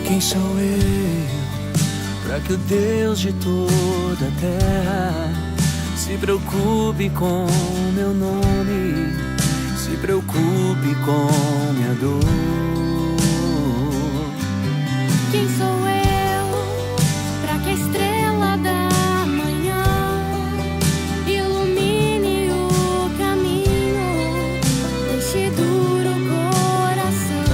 Quem sou eu para que o Deus de toda a terra se preocupe com meu nome, se preocupe com minha dor? Quem sou eu para que a estrela da manhã ilumine o caminho deste duro coração?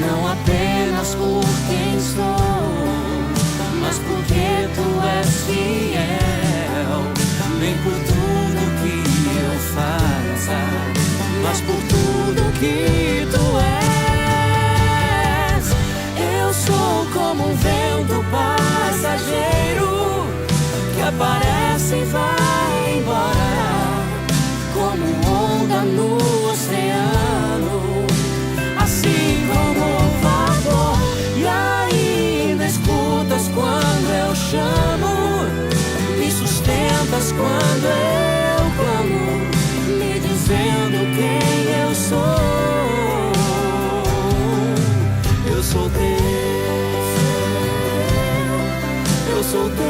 Não apenas por quem sou, mas porque tu és fiel. Nem por tudo que eu faça, mas por tudo que tu és. Eu sou como um vento passageiro que aparece e vai embora, como onda no oceano, assim como o vapor. E ainda escutas quando eu chamo, me sustentas quando eu clamo, me dizendo quem eu sou. Eu sou teu, eu sou teu.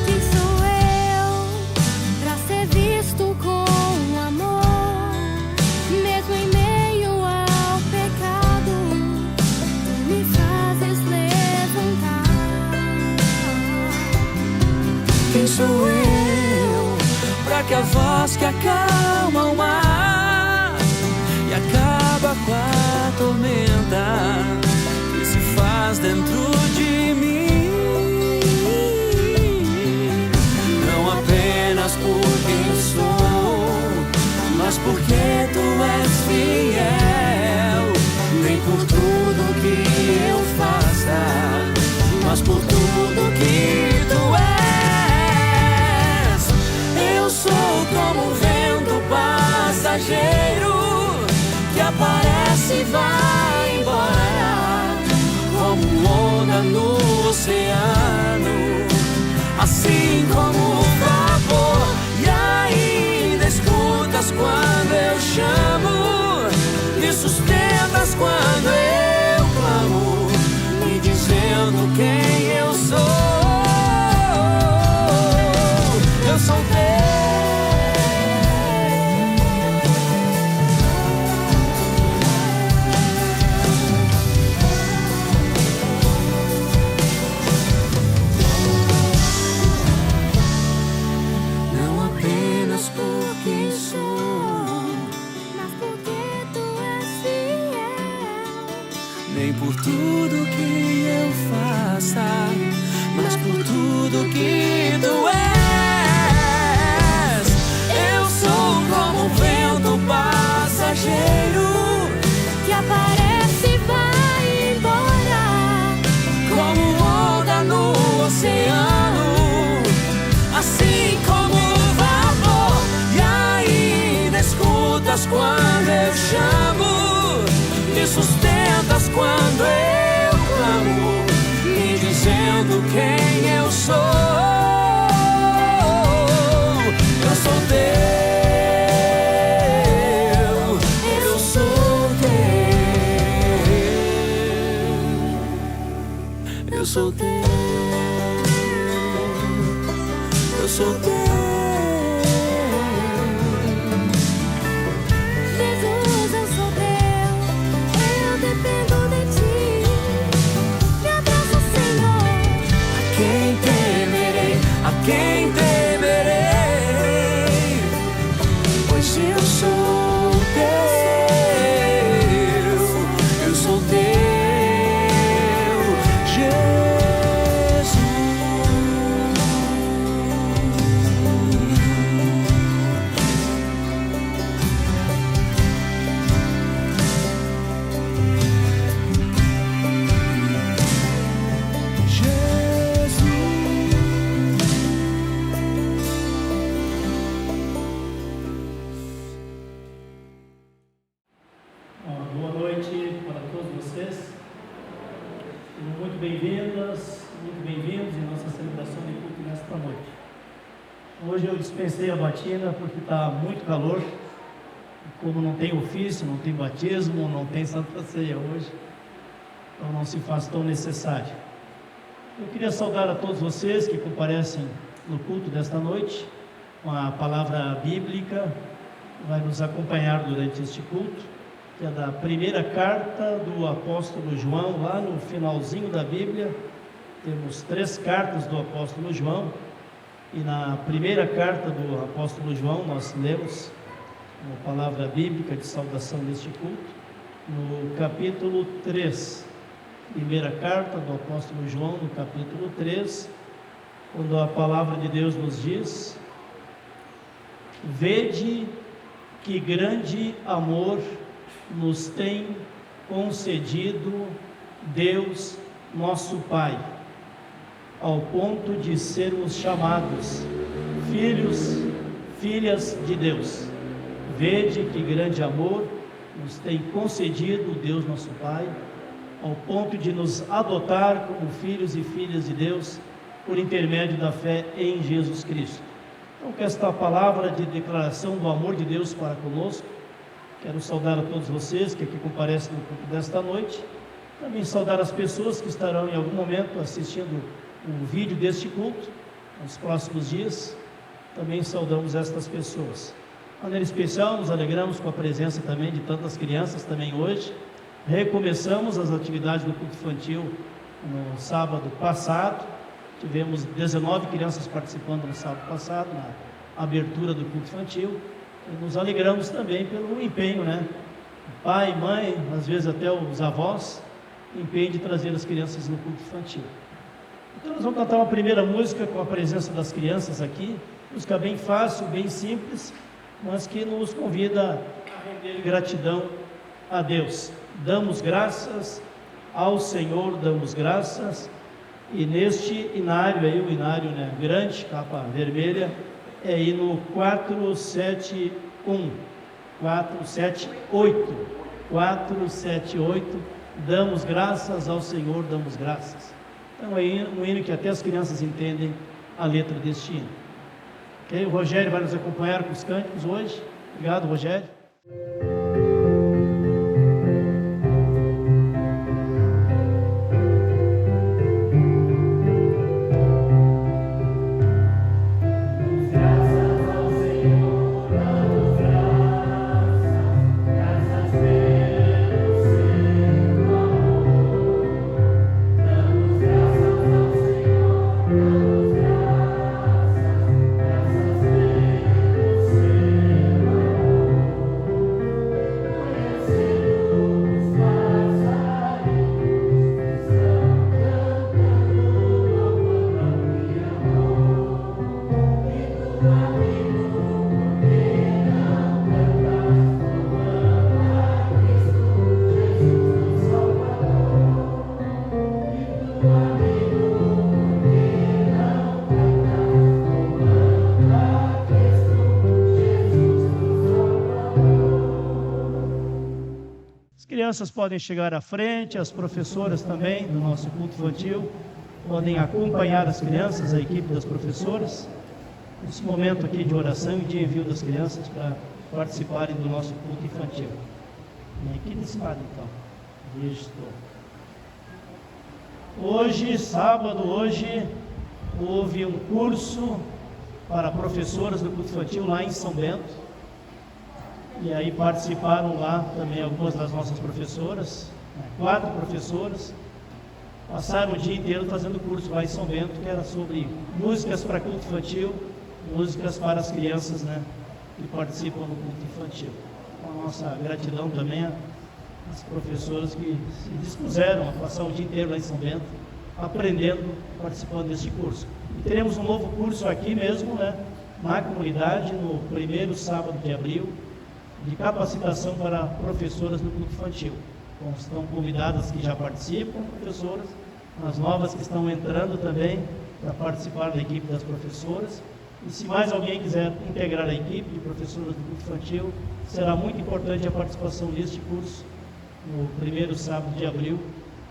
Quem sou eu pra ser visto com amor, mesmo em meio ao pecado, tu me fazes levantar. Quem sou eu pra que a voz que acalma o mar e acaba com a tormenta que se faz dentro de mim? Não apenas por quem sou, mas porque tu és fiel. Nem por tudo que eu faça, mas por tudo que tu és. Eu sou como um vento passageiro que aparece e vai embora, como onda no oceano, assim como o vapor. E ainda escutas quando eu chamo, me sustentas quando eu clamo, me dizendo quem eu sou. Eu sou teu, não apenas por quem sou, Mas porque tu és fiel, nem por tudo que eu faça, mas por tudo que tu és. Eu sou como um vento passageiro que aparece e vai embora, como onda no oceano, assim como o vapor. E ainda escutas quando eu chamo, me sustentas quando eu clamo, me dizendo quem eu sou. Eu sou teu, eu sou teu, eu sou teu, eu sou teu. Jesus, eu sou teu, eu dependo de ti. Me abraça, Senhor. A quem temerei? A quem temerei? Pois eu sou teu, eu sou teu, Jesus. Hoje eu dispensei a batina porque está muito calor. Como não tem ofício, não tem batismo, não tem Santa Ceia hoje, então não se faz tão necessário. Eu queria saudar a todos vocês que comparecem no culto desta noite. Uma palavra bíblica vai nos acompanhar durante este culto, que é da primeira carta do apóstolo João, lá no finalzinho da Bíblia. Temos 3 cartas do apóstolo João, e na primeira carta do apóstolo João nós lemos uma palavra bíblica de saudação neste culto, no capítulo 3, primeira carta do apóstolo João, no capítulo 3, quando a palavra de Deus nos diz: vede que grande amor nos tem concedido Deus nosso Pai, ao ponto de sermos chamados filhos, filhas de Deus. Vede que grande amor nos tem concedido Deus nosso Pai, ao ponto de nos adotar como filhos e filhas de Deus, por intermédio da fé em Jesus Cristo. Então, com esta palavra de declaração do amor de Deus para conosco, quero saudar a todos vocês que aqui comparecem no culto desta noite. Também saudar as pessoas que estarão em algum momento assistindo o vídeo deste culto, nos próximos dias. Também saudamos estas pessoas. De maneira especial, nos alegramos com a presença também de tantas crianças também hoje. Recomeçamos as atividades do culto infantil no sábado passado. Tivemos 19 crianças participando no sábado passado, na abertura do culto infantil. E nos alegramos também pelo empenho, pai, mãe, às vezes até os avós, empenho de trazer as crianças no culto infantil. Então nós vamos cantar uma primeira música com a presença das crianças aqui. Música bem fácil, bem simples, mas que nos convida a render gratidão a Deus. Damos graças ao Senhor, damos graças. E neste inário aí, o inário grande, capa vermelha, é hino 478, 478, damos graças ao Senhor, damos graças. Então é um hino que até as crianças entendem a letra deste hino. Okay? O Rogério vai nos acompanhar com os cânticos hoje. Obrigado, Rogério. As crianças podem chegar à frente, as professoras também do nosso culto infantil podem acompanhar as crianças, a equipe das professoras, nesse momento aqui de oração e de envio das crianças para participarem do nosso culto infantil. Vem aqui nesse lado então. Isto. Hoje, sábado, houve um curso para professoras do culto infantil lá em São Bento. E aí participaram lá também algumas das nossas professoras, 4 professoras, passaram o dia inteiro fazendo curso lá em São Bento, que era sobre músicas para culto infantil, músicas para as crianças, que participam no culto infantil. A nossa gratidão também às professoras que se dispuseram a passar o dia inteiro lá em São Bento, aprendendo, participando deste curso. E teremos um novo curso aqui mesmo, na comunidade, no primeiro sábado de abril, de capacitação para professoras do culto infantil. Então, estão convidadas que já participam, professoras, as novas que estão entrando também para participar da equipe das professoras. E se mais alguém quiser integrar a equipe de professoras do culto infantil, será muito importante a participação neste curso, no primeiro sábado de abril,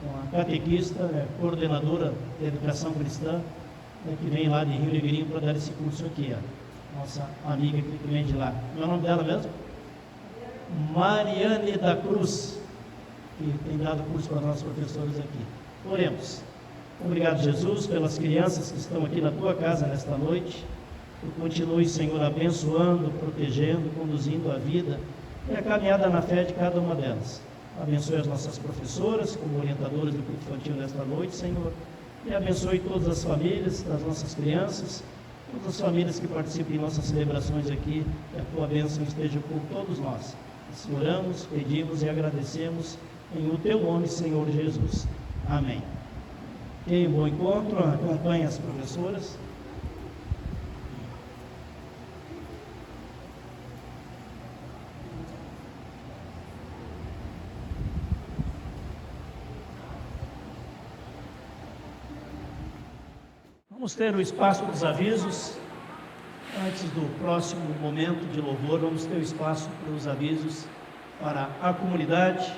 com a catequista, coordenadora de educação cristã, que vem lá de Rio Negrinho para dar esse curso aqui. nossa amiga que vem de lá. Qual é o nome dela mesmo? Mariane da Cruz, que tem dado curso para nós professores aqui. Oremos. Obrigado, Jesus, pelas crianças que estão aqui na tua casa nesta noite. Tu continue, Senhor, abençoando, protegendo, conduzindo a vida e a caminhada na fé de cada uma delas. Abençoe as nossas professoras, como orientadoras do culto infantil nesta noite, Senhor. E abençoe todas as famílias das nossas crianças, todas as famílias que participam em nossas celebrações aqui. Que a tua bênção esteja com todos nós. Assim oramos, pedimos e agradecemos em o teu nome, Senhor Jesus. Amém. Tenha um bom encontro, acompanhe as professoras. Vamos ter o espaço dos avisos. Antes do próximo momento de louvor, vamos ter o espaço para os avisos para a comunidade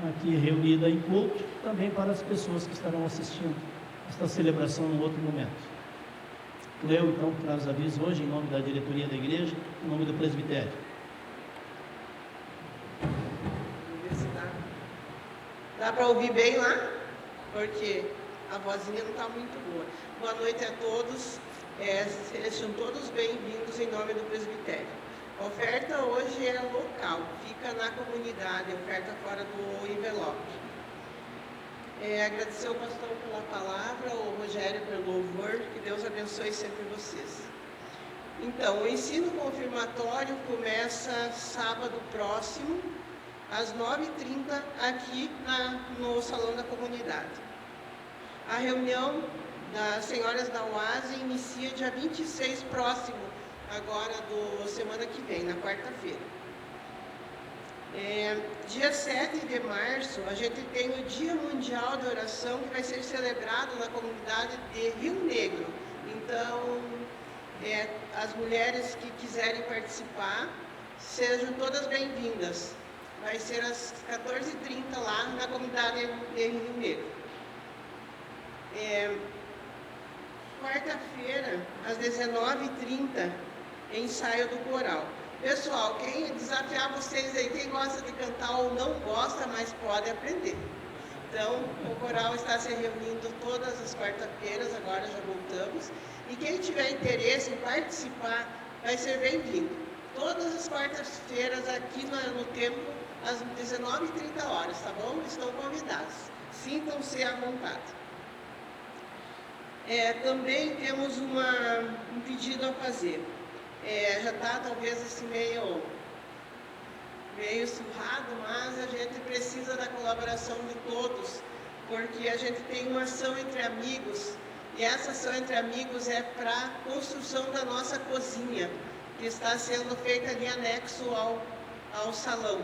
aqui reunida em culto, também para as pessoas que estarão assistindo esta celebração em outro momento. Leu então para os avisos hoje, em nome da diretoria da igreja, em nome do presbitério. Dá para ouvir bem lá? Porque a vozinha não está muito boa. Boa noite a todos. Sejam todos bem-vindos em nome do presbitério. A oferta hoje é local, fica na comunidade, oferta fora do envelope. Agradecer ao pastor pela palavra, ao Rogério pelo louvor, que Deus abençoe sempre vocês. Então, o ensino confirmatório começa sábado próximo, às 9h30, aqui no Salão da Comunidade. A reunião das senhoras da UASE inicia dia 26 próximo, agora semana que vem, na quarta-feira. Dia 7 de março, a gente tem o Dia Mundial da Oração, que vai ser celebrado na comunidade de Rio Negro. Então, as mulheres que quiserem participar, sejam todas bem-vindas. Vai ser às 14h30 lá na comunidade de Rio Negro. Quarta-feira, às 19h30, ensaio do coral. Pessoal, quem desafiar vocês aí, quem gosta de cantar ou não gosta, mas pode aprender. Então, o coral está se reunindo todas as quarta-feiras, agora já voltamos. E quem tiver interesse em participar, vai ser bem-vindo. Todas as quartas-feiras aqui no templo, às 19h30, tá bom? Estão convidados. Sintam-se à vontade. Também temos um pedido a fazer. Já está talvez esse meio surrado, mas a gente precisa da colaboração de todos, porque a gente tem uma ação entre amigos, e essa ação entre amigos é para a construção da nossa cozinha, que está sendo feita ali anexo ao salão.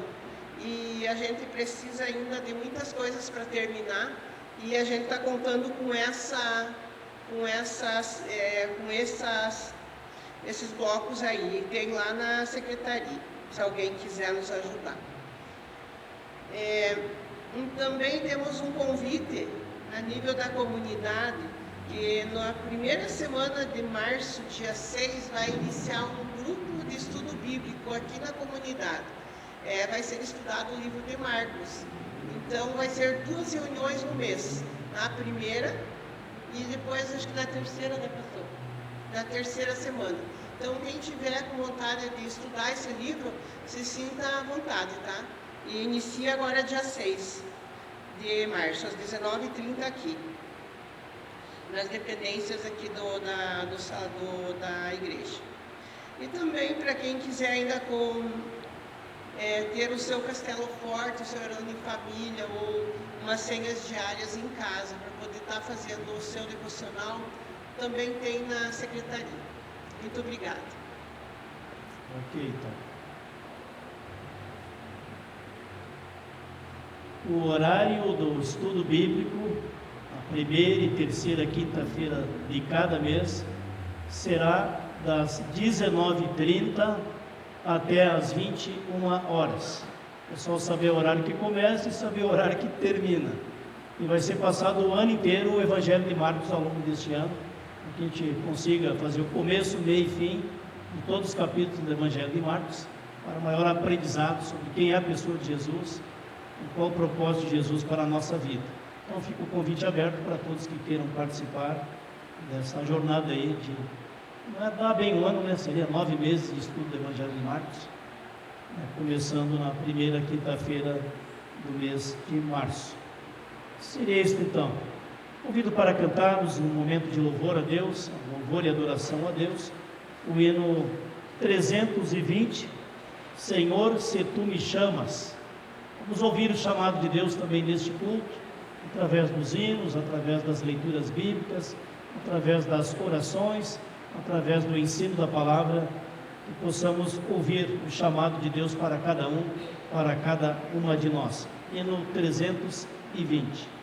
E a gente precisa ainda de muitas coisas para terminar, e a gente está contando com esses blocos aí, tem lá na secretaria, se alguém quiser nos ajudar. Também temos um convite a nível da comunidade, que na primeira semana de março, dia 6, vai iniciar um grupo de estudo bíblico aqui na comunidade. Vai ser estudado o livro de Marcos. Então vai ser 2 reuniões no mês, na primeira e depois acho que na terceira, né, pastor? Na terceira semana. Então, quem tiver com vontade de estudar esse livro, se sinta à vontade, tá? E inicia agora dia 6 de março, às 19h30 aqui, nas dependências aqui da igreja. E também, para quem quiser ainda ter o seu castelo forte, o seu orando em família, ou umas senhas diárias em casa, para poder estar fazendo o seu devocional, também tem na secretaria. Muito obrigada. Ok, então. O horário do estudo bíblico, a primeira e terceira quinta-feira de cada mês, será das 19h30 até as 21 horas. É só saber o horário que começa e saber o horário que termina. E vai ser passado o ano inteiro o Evangelho de Marcos ao longo deste ano, que a gente consiga fazer o começo, meio e fim de todos os capítulos do Evangelho de Marcos, para maior aprendizado sobre quem é a pessoa de Jesus e qual o propósito de Jesus para a nossa vida. Então fica o convite aberto para todos que queiram participar dessa jornada aí de, não é dar bem um ano, né? Seria 9 meses de estudo do Evangelho de Marcos, né? Começando na primeira quinta-feira do mês de março. Seria isso então. Convido para cantarmos um momento de louvor a Deus, louvor e adoração a Deus, o hino 320, Senhor, se Tu me chamas. Vamos ouvir o chamado de Deus também neste culto, através dos hinos, através das leituras bíblicas, através das orações, através do ensino da palavra, que possamos ouvir o chamado de Deus para cada um, para cada uma de nós. Hino 320.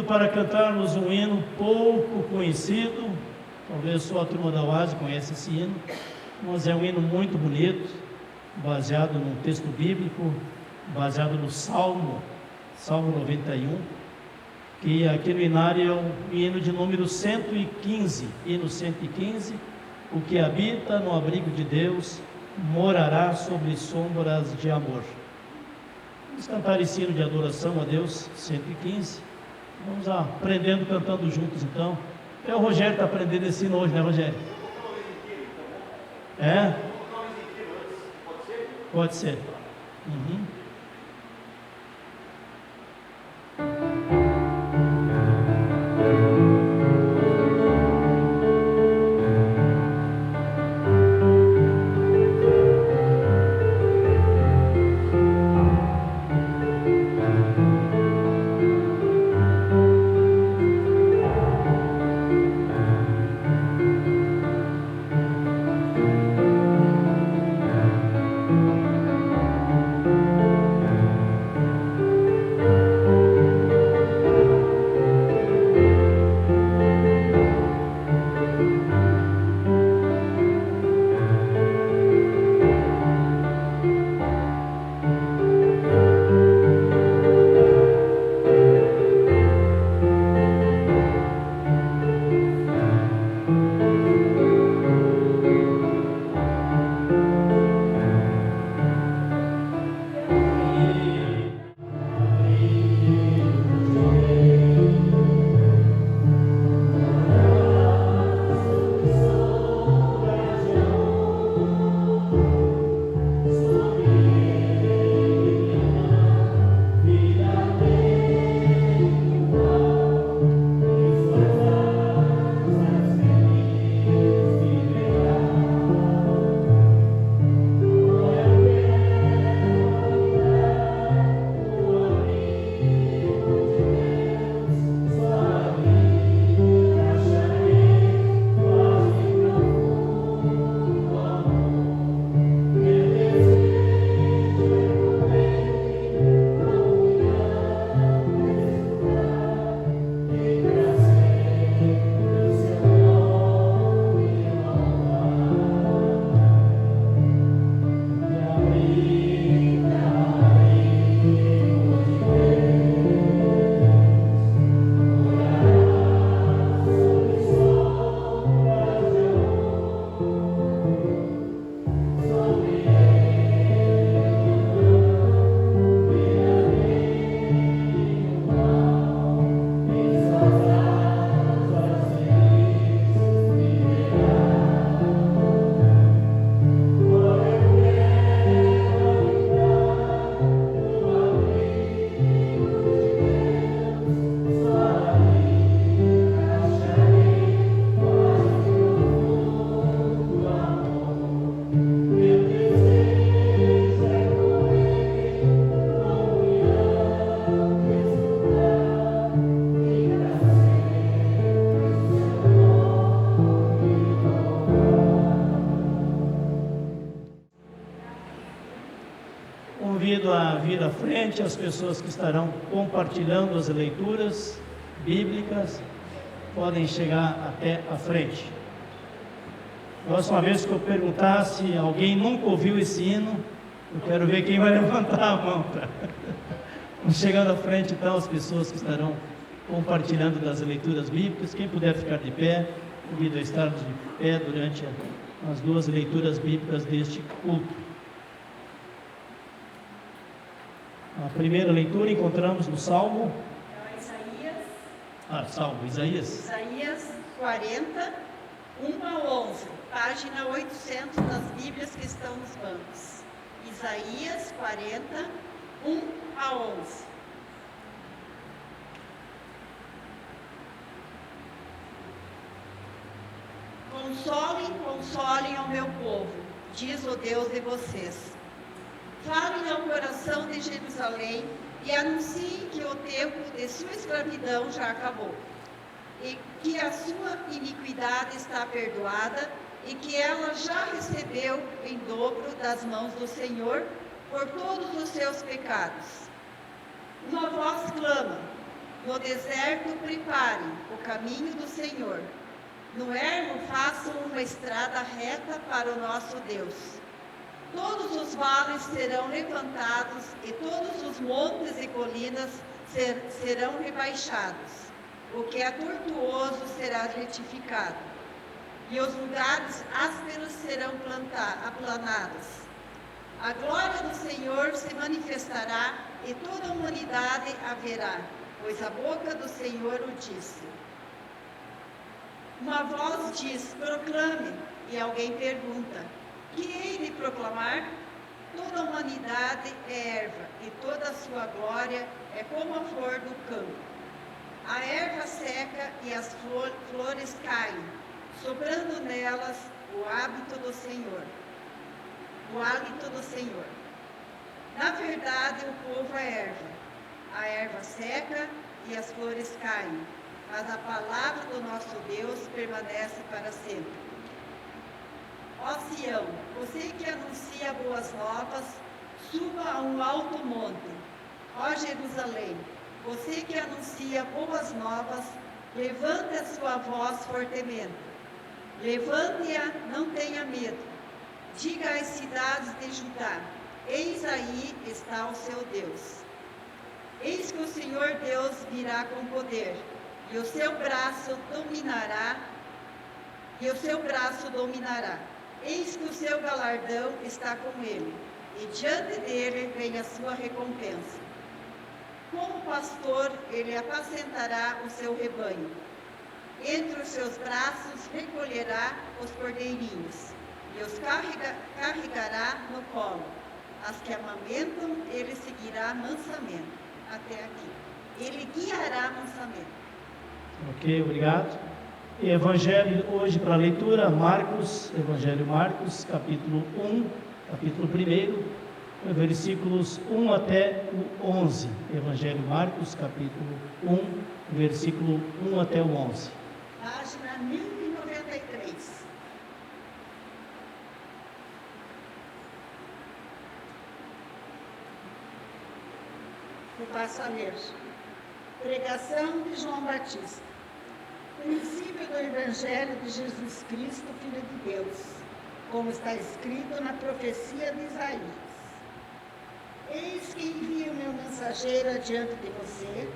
Para cantarmos um hino pouco conhecido, talvez só a turma da UASE conhece esse hino, mas é um hino muito bonito, baseado num texto bíblico, baseado no Salmo 91, que aqui no Inário é o hino de número 115, hino 115, o que habita no abrigo de Deus, morará sobre sombras de amor. Vamos cantar esse hino de adoração a Deus, 115, vamos aprendendo, cantando juntos então. Até o Rogério está aprendendo esse hino hoje, né, Rogério? É? Pode ser. Uhum. Convido a vir à frente as pessoas que estarão compartilhando as leituras bíblicas, podem chegar até a frente. Próxima vez que eu perguntar se alguém nunca ouviu esse hino, eu quero ver quem vai levantar a mão. Vamos chegando à frente, então, as pessoas que estarão compartilhando das leituras bíblicas. Quem puder ficar de pé, convido a estar de pé durante as duas leituras bíblicas deste culto. A primeira leitura encontramos no Salmo. Isaías. Isaías 40, 1 a 11, página 800 das Bíblias que estão nos bancos. Isaías 40, 1 a 11. Consolem ao meu povo, diz o Deus de vocês. Falem ao coração de Jerusalém e anunciem que o tempo de sua escravidão já acabou, e que a sua iniquidade está perdoada, e que ela já recebeu em dobro das mãos do Senhor por todos os seus pecados. Uma voz clama: no deserto preparem o caminho do Senhor, no ermo façam uma estrada reta para o nosso Deus. Todos os vales serão levantados e todos os montes e colinas serão rebaixados. O que é tortuoso será retificado, e os lugares ásperos serão aplanados. A glória do Senhor se manifestará e toda a humanidade a verá, pois a boca do Senhor o disse. Uma voz diz: proclame, e alguém pergunta: que hei de proclamar? Toda a humanidade é erva, e toda a sua glória é como a flor do campo. A erva seca e as flores caem, soprando nelas o hálito do Senhor. Na verdade, o povo é erva. A erva seca e as flores caem, mas a palavra do nosso Deus permanece para sempre. Ó Sião, você que anuncia boas novas, suba a um alto monte. Ó Jerusalém, você que anuncia boas novas, levante a sua voz fortemente. Levante-a, não tenha medo. Diga às cidades de Judá: eis aí está o seu Deus. Eis que o Senhor Deus virá com poder, e o seu braço dominará. Eis que o seu galardão está com ele, e diante dele vem a sua recompensa. Como pastor, ele apacentará o seu rebanho. Entre os seus braços recolherá os cordeirinhos, e os carregará no colo. As que amamentam, ele seguirá mansamente. Até aqui. Ele guiará mansamente. Ok, obrigado. Evangelho hoje para leitura, Evangelho Marcos, capítulo 1, versículos 1 até o 11. Evangelho Marcos, capítulo 1, versículo 1 até o 11. Página 1093. Eu passo a ler. Pregação de João Batista. Princípio do Evangelho de Jesus Cristo, Filho de Deus, como está escrito na profecia de Isaías. Eis que envio o meu mensageiro adiante de você,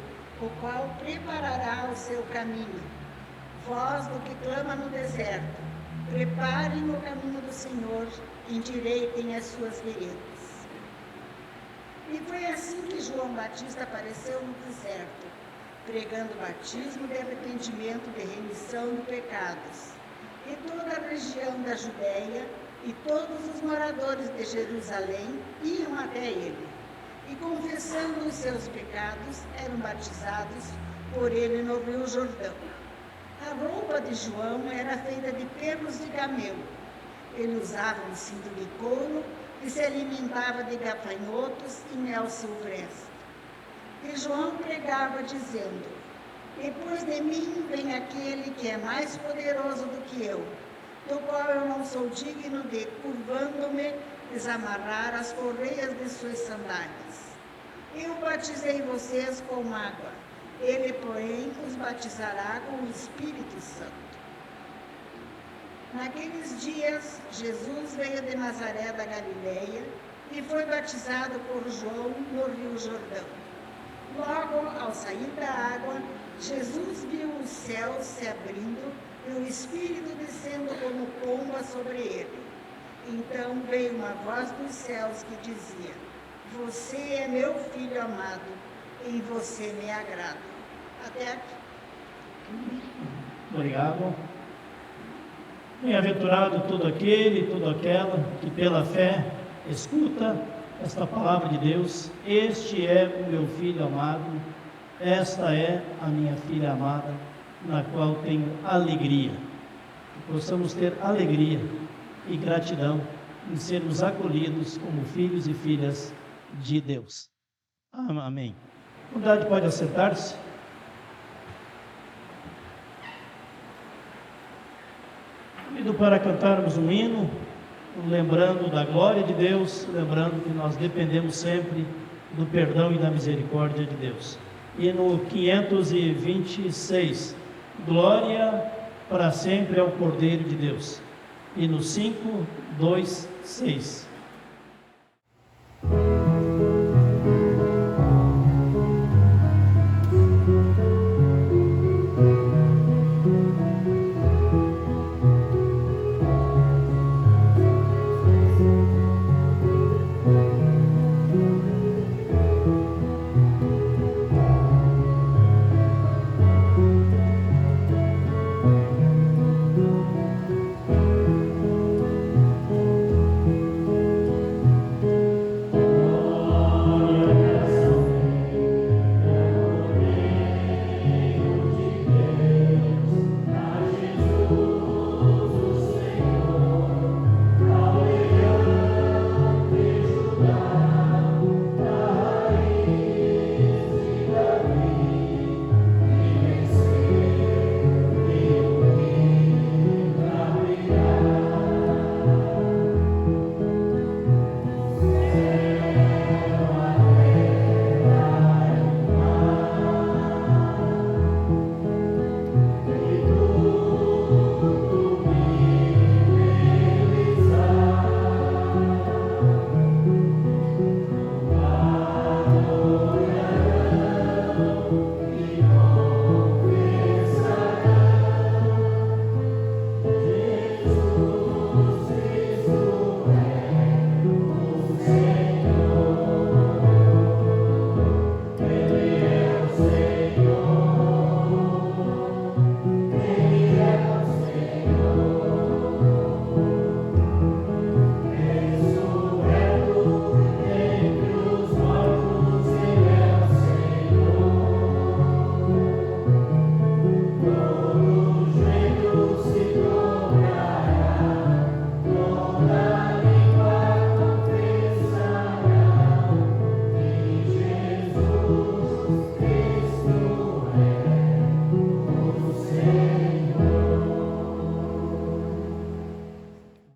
o qual preparará o seu caminho. Voz do que clama no deserto: preparem o caminho do Senhor, endireitem as suas veredas. E foi assim que João Batista apareceu no deserto, pregando o batismo de arrependimento de remissão de pecados. E toda a região da Judéia e todos os moradores de Jerusalém iam até ele, e confessando os seus pecados, eram batizados por ele no Rio Jordão. A roupa de João era feita de pelos de camelo. Ele usava um cinto de couro e se alimentava de gafanhotos e mel silvestre. E João pregava dizendo: depois de mim vem aquele que é mais poderoso do que eu, do qual eu não sou digno de, curvando-me, desamarrar as correias de suas sandálias. Eu batizei vocês com água, ele, porém, os batizará com o Espírito Santo. Naqueles dias, Jesus veio de Nazaré da Galileia e foi batizado por João no Rio Jordão. Logo, ao sair da água, Jesus viu os céus se abrindo e o Espírito descendo como pomba sobre ele. Então veio uma voz dos céus que dizia: Você é meu Filho amado, em você me agrado. Até aqui. Obrigado. Bem-aventurado todo aquele e toda aquela que pela fé escuta esta palavra de Deus. Este é o meu Filho amado, esta é a minha filha amada, na qual tenho alegria. Que possamos ter alegria e gratidão em sermos acolhidos como filhos e filhas de Deus. Amém. A comunidade pode assentar-se. Convido para cantarmos um hino, lembrando da glória de Deus, lembrando que nós dependemos sempre do perdão e da misericórdia de Deus. Hino 526, glória para sempre ao Cordeiro de Deus. Hino 526.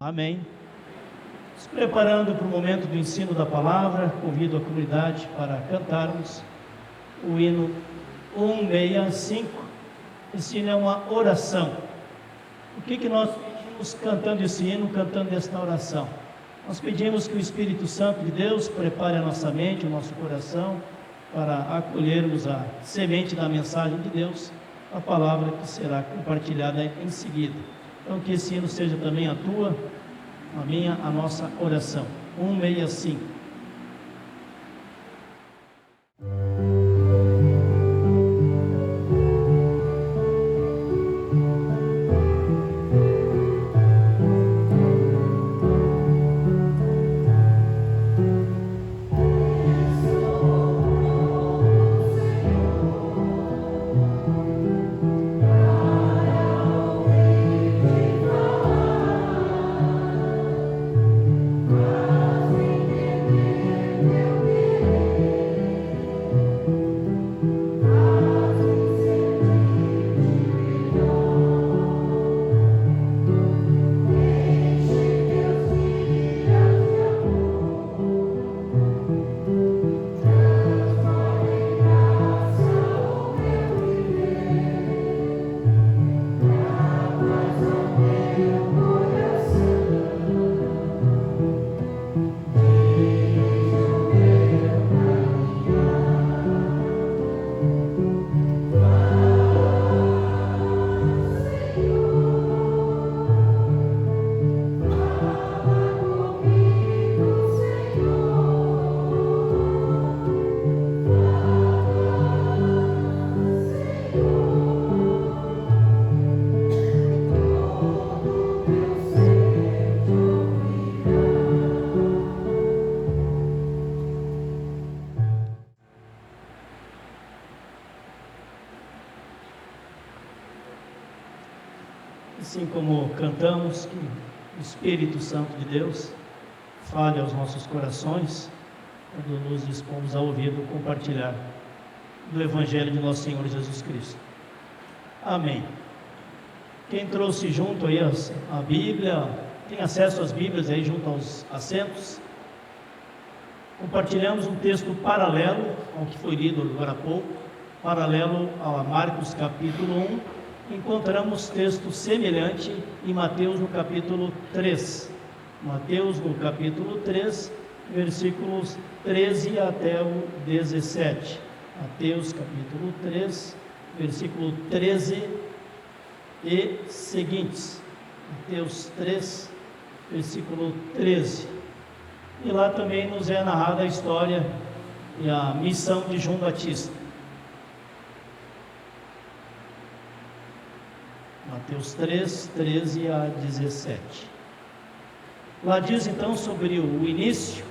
Amém. Se preparando para o momento do ensino da palavra, convido a comunidade para cantarmos o hino 165. Esse hino é uma oração. O que nós pedimos cantando esse hino, cantando esta oração? Nós pedimos que o Espírito Santo de Deus prepare a nossa mente, o nosso coração, para acolhermos a semente da mensagem de Deus, a palavra que será compartilhada em seguida. Então que esse hino seja também a tua, a minha, a nossa oração. 165. Amém. Assim como cantamos, que o Espírito Santo de Deus fale aos nossos corações, quando nos dispomos a ouvir ou compartilhar do Evangelho de nosso Senhor Jesus Cristo. Amém. Quem trouxe junto aí a Bíblia, tem acesso às Bíblias aí junto aos assentos. Compartilhamos um texto paralelo ao que foi lido agora há pouco, paralelo a Marcos capítulo 1. Encontramos texto semelhante em Mateus no capítulo 3. Mateus no capítulo 3, versículos 13 até o 17. Mateus capítulo 3, versículo 13 e seguintes. Mateus 3, versículo 13. E lá também nos é narrada a história e a missão de João Batista. Mateus 3, 13 a 17. Lá diz então sobre o início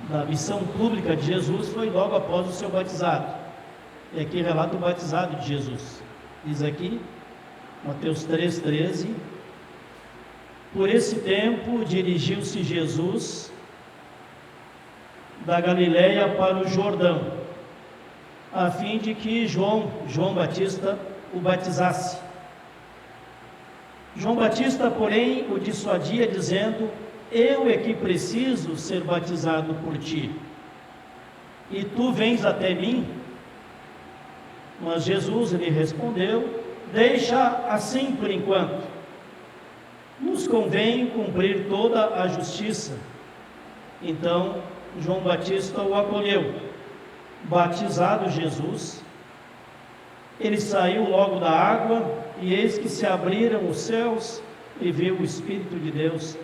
da missão pública de Jesus, foi logo após o seu batizado. E aqui relata o batizado de Jesus. Diz aqui, Mateus 3, 13: Por esse tempo dirigiu-se Jesus da Galileia para o Jordão, a fim de que João Batista o batizasse. João Batista, porém, o dissuadia, dizendo: Eu é que preciso ser batizado por ti, e tu vens até mim? Mas Jesus lhe respondeu: Deixa assim por enquanto. Nos convém cumprir toda a justiça. Então João Batista o acolheu. Batizado Jesus, ele saiu logo da água, e eis que se abriram os céus, e viu o Espírito de Deus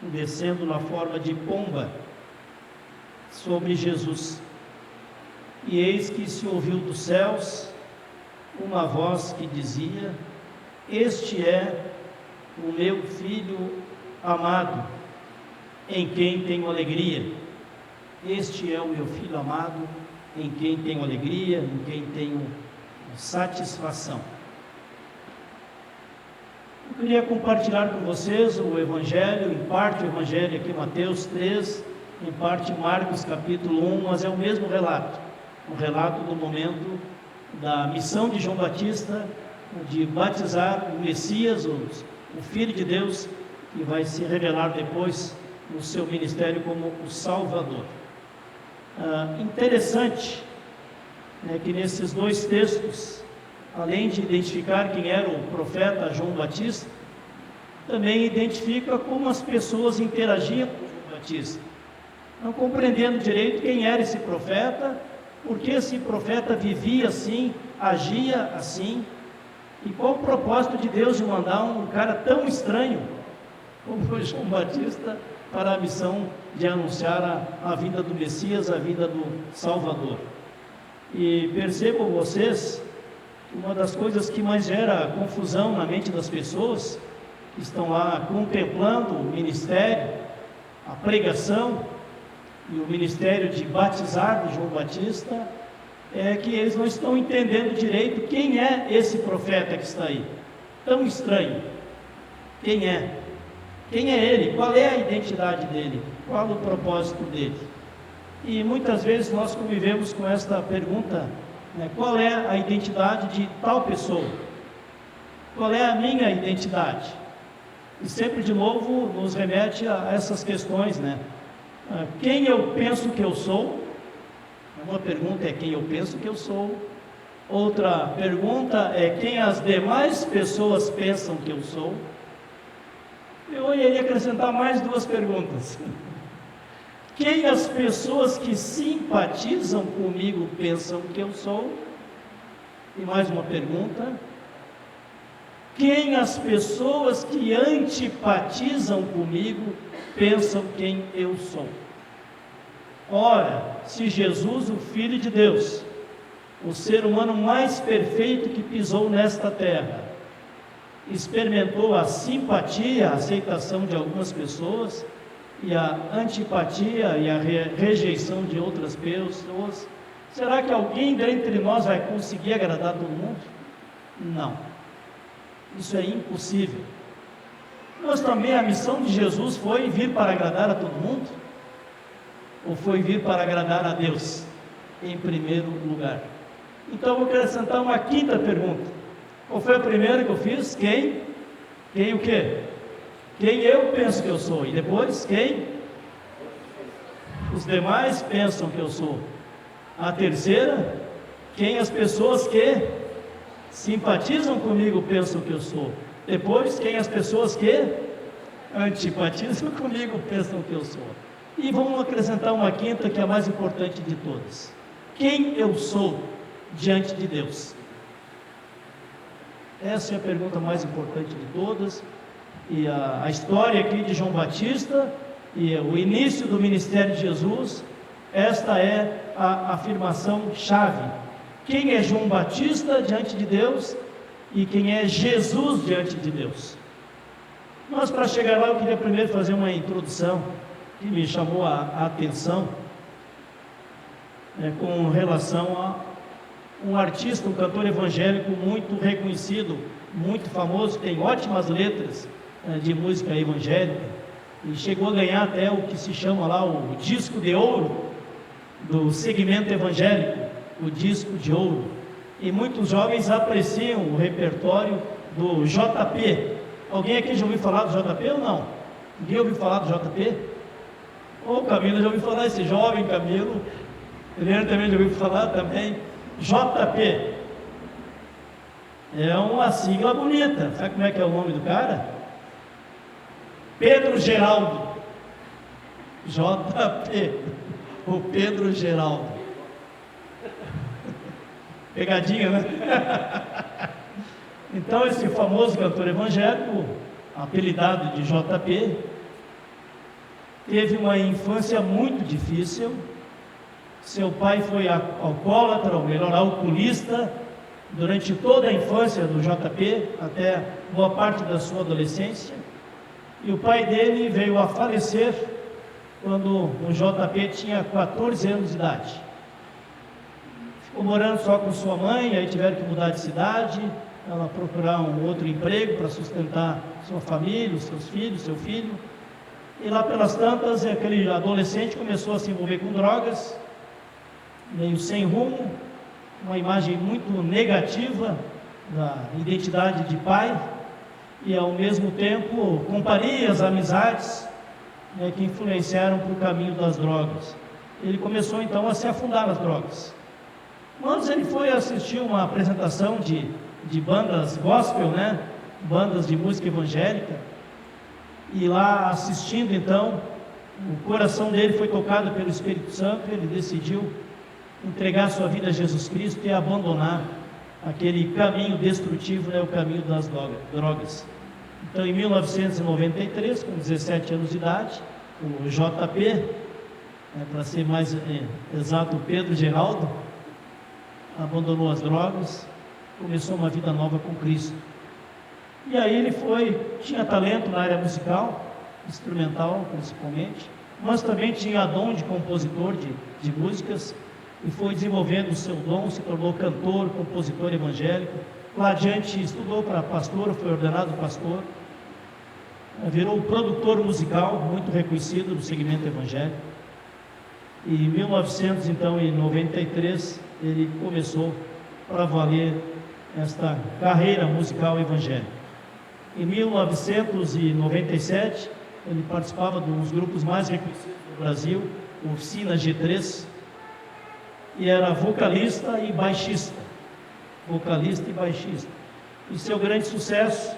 descendo na forma de pomba sobre Jesus. E eis que se ouviu dos céus uma voz que dizia: Este é o meu Filho amado, em quem tenho alegria. Este é o meu Filho amado, em quem tenho alegria, em quem tenho satisfação. Eu queria compartilhar com vocês o Evangelho, em parte o Evangelho aqui, Mateus 3, em parte Marcos capítulo 1, mas é o mesmo relato, o relato do momento da missão de João Batista, de batizar o Messias, o Filho de Deus, que vai se revelar depois no seu ministério como o Salvador. Interessante, né, que nesses dois textos, além de identificar quem era o profeta João Batista, também identifica como as pessoas interagiam com João Batista, não compreendendo direito quem era esse profeta, por que esse profeta vivia assim, agia assim, e qual o propósito de Deus de mandar um cara tão estranho como foi João Batista para a missão de anunciar a vinda do Messias, a vinda do Salvador. E percebam vocês que uma das coisas que mais gera confusão na mente das pessoas que estão lá contemplando o ministério, a pregação e o ministério de batizar de João Batista, é que eles não estão entendendo direito quem é esse profeta que está aí, tão estranho. Quem é? Quem é ele? Qual é a identidade dele? Qual o propósito dele? E muitas vezes nós convivemos com esta pergunta, né? Qual é a identidade de tal pessoa? Qual é a minha identidade? E sempre de novo nos remete a essas questões, né? Quem eu penso que eu sou? Uma pergunta é quem eu penso que eu sou. Outra pergunta é quem as demais pessoas pensam que eu sou. Eu iria acrescentar mais duas perguntas. Quem as pessoas que simpatizam comigo pensam que eu sou? E mais uma pergunta: quem as pessoas que antipatizam comigo pensam quem eu sou? Ora, se Jesus, o Filho de Deus, o ser humano mais perfeito que pisou nesta terra, experimentou a simpatia, a aceitação de algumas pessoas, e a antipatia e a rejeição de outras pessoas, será que alguém dentre nós vai conseguir agradar todo mundo? Não. Isso é impossível. Mas também a missão de Jesus foi vir para agradar a todo mundo? Ou foi vir para agradar a Deus, em primeiro lugar? Então eu vou acrescentar uma quinta pergunta. Qual foi a primeira que eu fiz? Quem o quê? Quem eu penso que eu sou? E depois, quem os demais pensam que eu sou? A terceira, quem as pessoas que simpatizam comigo pensam que eu sou? Depois, quem as pessoas que antipatizam comigo pensam que eu sou? E vamos acrescentar uma quinta, que é a mais importante de todas. Quem eu sou diante de Deus? Essa é a pergunta mais importante de todas. E a história aqui de João Batista e o início do ministério de Jesus, esta é a afirmação chave. Quem é João Batista diante de Deus e quem é Jesus diante de Deus? Mas para chegar lá eu queria primeiro fazer uma introdução que me chamou a atenção, com relação a um artista, um cantor evangélico muito reconhecido, muito famoso, tem ótimas letras de música evangélica, e chegou a ganhar até o que se chama lá o disco de ouro do segmento evangélico, o disco de ouro. E muitos jovens apreciam o repertório do JP. Alguém aqui já ouviu falar do JP ou não? Ninguém ouviu falar do JP? O Camilo já ouviu falar, esse jovem Camilo. Eliane também já ouviu falar também. JP é uma sigla bonita. Sabe como é que é o nome do cara? Pedro Geraldo. JP, o Pedro Geraldo. Pegadinha, né? Então esse famoso cantor evangélico, apelidado de JP, teve uma infância muito difícil. Seu pai foi alcoólatra, ou melhor, alcoolista, durante toda a infância do JP, até boa parte da sua adolescência. E o pai dele veio a falecer quando o JP tinha 14 anos de idade. Ficou morando só com sua mãe, aí tiveram que mudar de cidade, ela procurar um outro emprego para sustentar sua família, os seus filhos, seu filho. E lá pelas tantas, aquele adolescente começou a se envolver com drogas, meio sem rumo, uma imagem muito negativa da identidade de pai, e ao mesmo tempo companhias, amizades, que influenciaram para o caminho das drogas. Ele começou então a se afundar nas drogas. Mas ele foi assistir uma apresentação de bandas gospel, bandas de música evangélica, e lá assistindo então, o coração dele foi tocado pelo Espírito Santo. Ele decidiu entregar sua vida a Jesus Cristo e abandonar aquele caminho destrutivo, o caminho das drogas. Então em 1993, com 17 anos de idade, o JP, para ser mais exato, o Pedro Geraldo, abandonou as drogas, começou uma vida nova com Cristo. E aí ele tinha talento na área musical, instrumental principalmente, mas também tinha dom de compositor de músicas, e foi desenvolvendo o seu dom, se tornou cantor, compositor evangélico. Lá adiante estudou para pastor, foi ordenado pastor, virou produtor musical muito reconhecido no segmento evangélico. E em 1993 ele começou para valer esta carreira musical evangélica. Em 1997 ele participava de um dos grupos mais reconhecidos do Brasil, Oficina G3, e era vocalista e baixista. E seu grande sucesso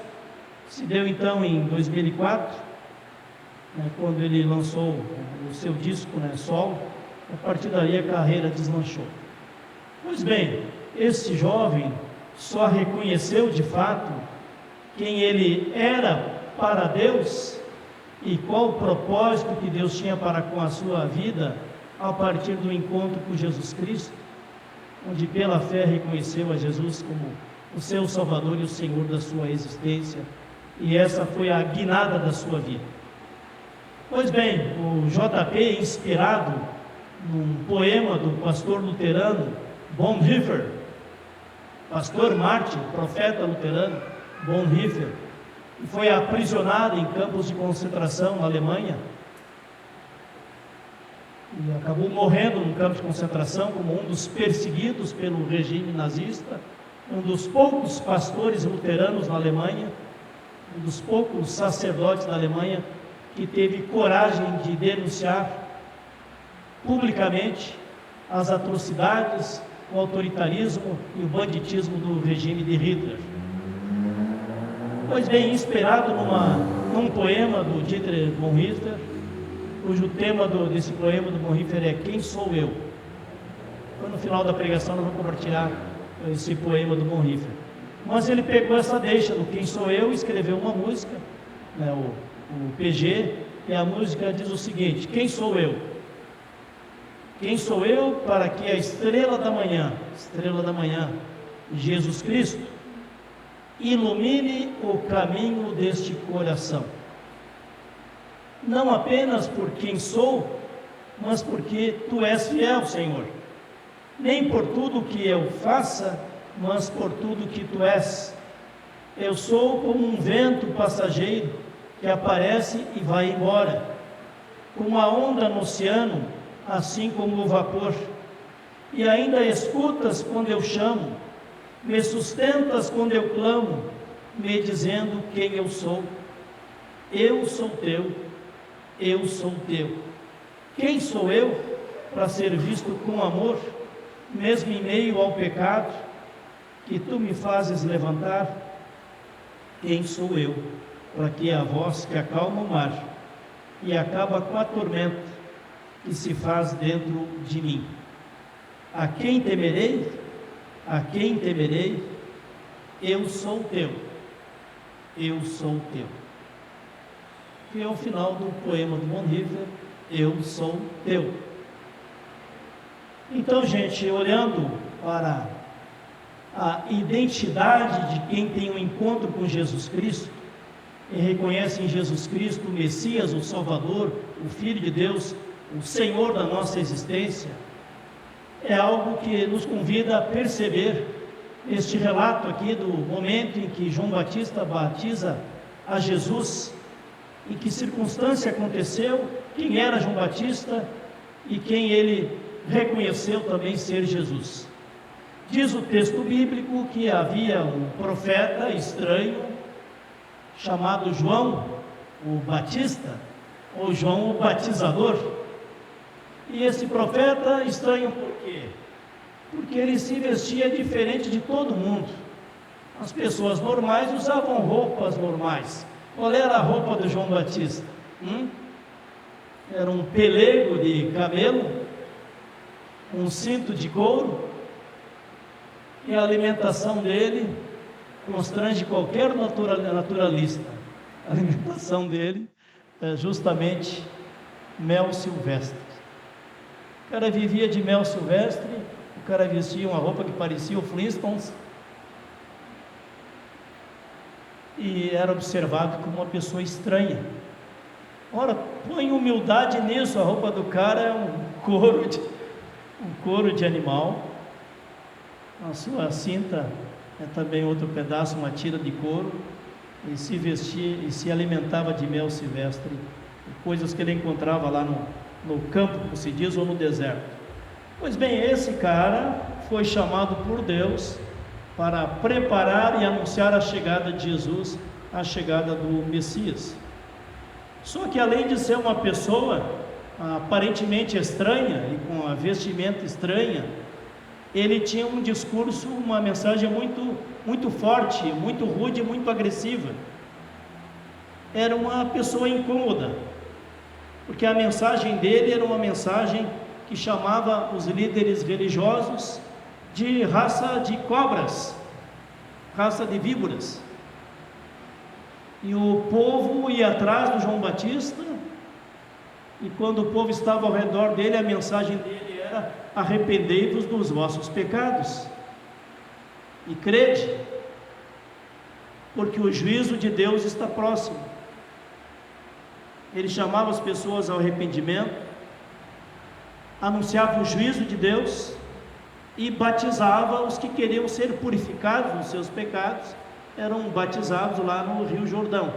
se deu então em 2004, quando ele lançou o seu disco solo. A partir daí a carreira deslanchou. Pois bem, esse jovem só reconheceu de fato quem ele era para Deus e qual o propósito que Deus tinha para com a sua vida a partir do encontro com Jesus Cristo, onde pela fé reconheceu a Jesus como o seu Salvador e o Senhor da sua existência, e essa foi a guinada da sua vida. Pois bem, o JP, inspirado num poema do pastor luterano Bonhoeffer, pastor Martin, profeta luterano, Bonhoeffer, que foi aprisionado em campos de concentração na Alemanha e acabou morrendo num campo de concentração como um dos perseguidos pelo regime nazista, um dos poucos pastores luteranos na Alemanha, um dos poucos sacerdotes da Alemanha que teve coragem de denunciar publicamente as atrocidades, o autoritarismo e o banditismo do regime de Hitler. Pois bem, inspirado num poema do Dietrich Bonhoeffer, cujo tema desse poema do Bonhoeffer é Quem Sou Eu? No final da pregação nós vamos compartilhar esse poema do Bonhoeffer. Mas ele pegou essa deixa do Quem Sou Eu e escreveu uma música, né, o PG, e a música diz o seguinte: Quem sou eu? Quem sou eu para que a estrela da manhã, Jesus Cristo, ilumine o caminho deste coração? Não apenas por quem sou, mas porque Tu és fiel, Senhor. Nem por tudo que eu faça, mas por tudo que Tu és. Eu sou como um vento passageiro que aparece e vai embora, como a onda no oceano, assim como o vapor. E ainda escutas quando eu chamo, me sustentas quando eu clamo, me dizendo quem eu sou. Eu sou Teu, eu sou Teu. Quem sou eu para ser visto com amor, mesmo em meio ao pecado, que Tu me fazes levantar? Quem sou eu para que a voz que acalma o mar e acaba com a tormenta que se faz dentro de mim? A quem temerei? A quem temerei? Eu sou Teu, eu sou Teu. Que é o final do poema do Bonhoeffer, Eu sou Teu. Então, gente, olhando para a identidade de quem tem um encontro com Jesus Cristo e reconhece em Jesus Cristo o Messias, o Salvador, o Filho de Deus, o Senhor da nossa existência, é algo que nos convida a perceber este relato aqui do momento em que João Batista batiza a Jesus, em que circunstância aconteceu, quem era João Batista e quem ele reconheceu também ser Jesus. Diz o texto bíblico que havia um profeta estranho chamado João o Batista, ou João o Batizador. E esse profeta estranho por quê? Porque ele se vestia diferente de todo mundo. As pessoas normais usavam roupas normais. Qual era a roupa do João Batista? Era um pelego de camelo, um cinto de couro, e a alimentação dele constrange qualquer naturalista. A alimentação dele é justamente mel silvestre. O cara vivia de mel silvestre, o cara vestia uma roupa que parecia o Flintstones e era observado como uma pessoa estranha. Ora, põe humildade nisso, a roupa do cara é um couro de animal, a sua cinta é também outro pedaço, uma tira de couro, e se vestia e se alimentava de mel silvestre, coisas que ele encontrava lá no campo, como se diz, ou no deserto. Pois bem, esse cara foi chamado por Deus para preparar e anunciar a chegada de Jesus, a chegada do Messias. Só que além de ser uma pessoa aparentemente estranha e com a vestimenta estranha, ele tinha um discurso, uma mensagem muito forte, muito rude, muito agressiva. Era uma pessoa incômoda, porque a mensagem dele era uma mensagem que chamava os líderes religiosos de raça de cobras, raça de víboras. E o povo ia atrás do João Batista, e quando o povo estava ao redor dele, a mensagem dele era: arrependei-vos dos vossos pecados e crede, porque o juízo de Deus está próximo. Ele chamava as pessoas ao arrependimento, anunciava o juízo de Deus e batizava os que queriam ser purificados dos seus pecados eram batizados lá no Rio Jordão.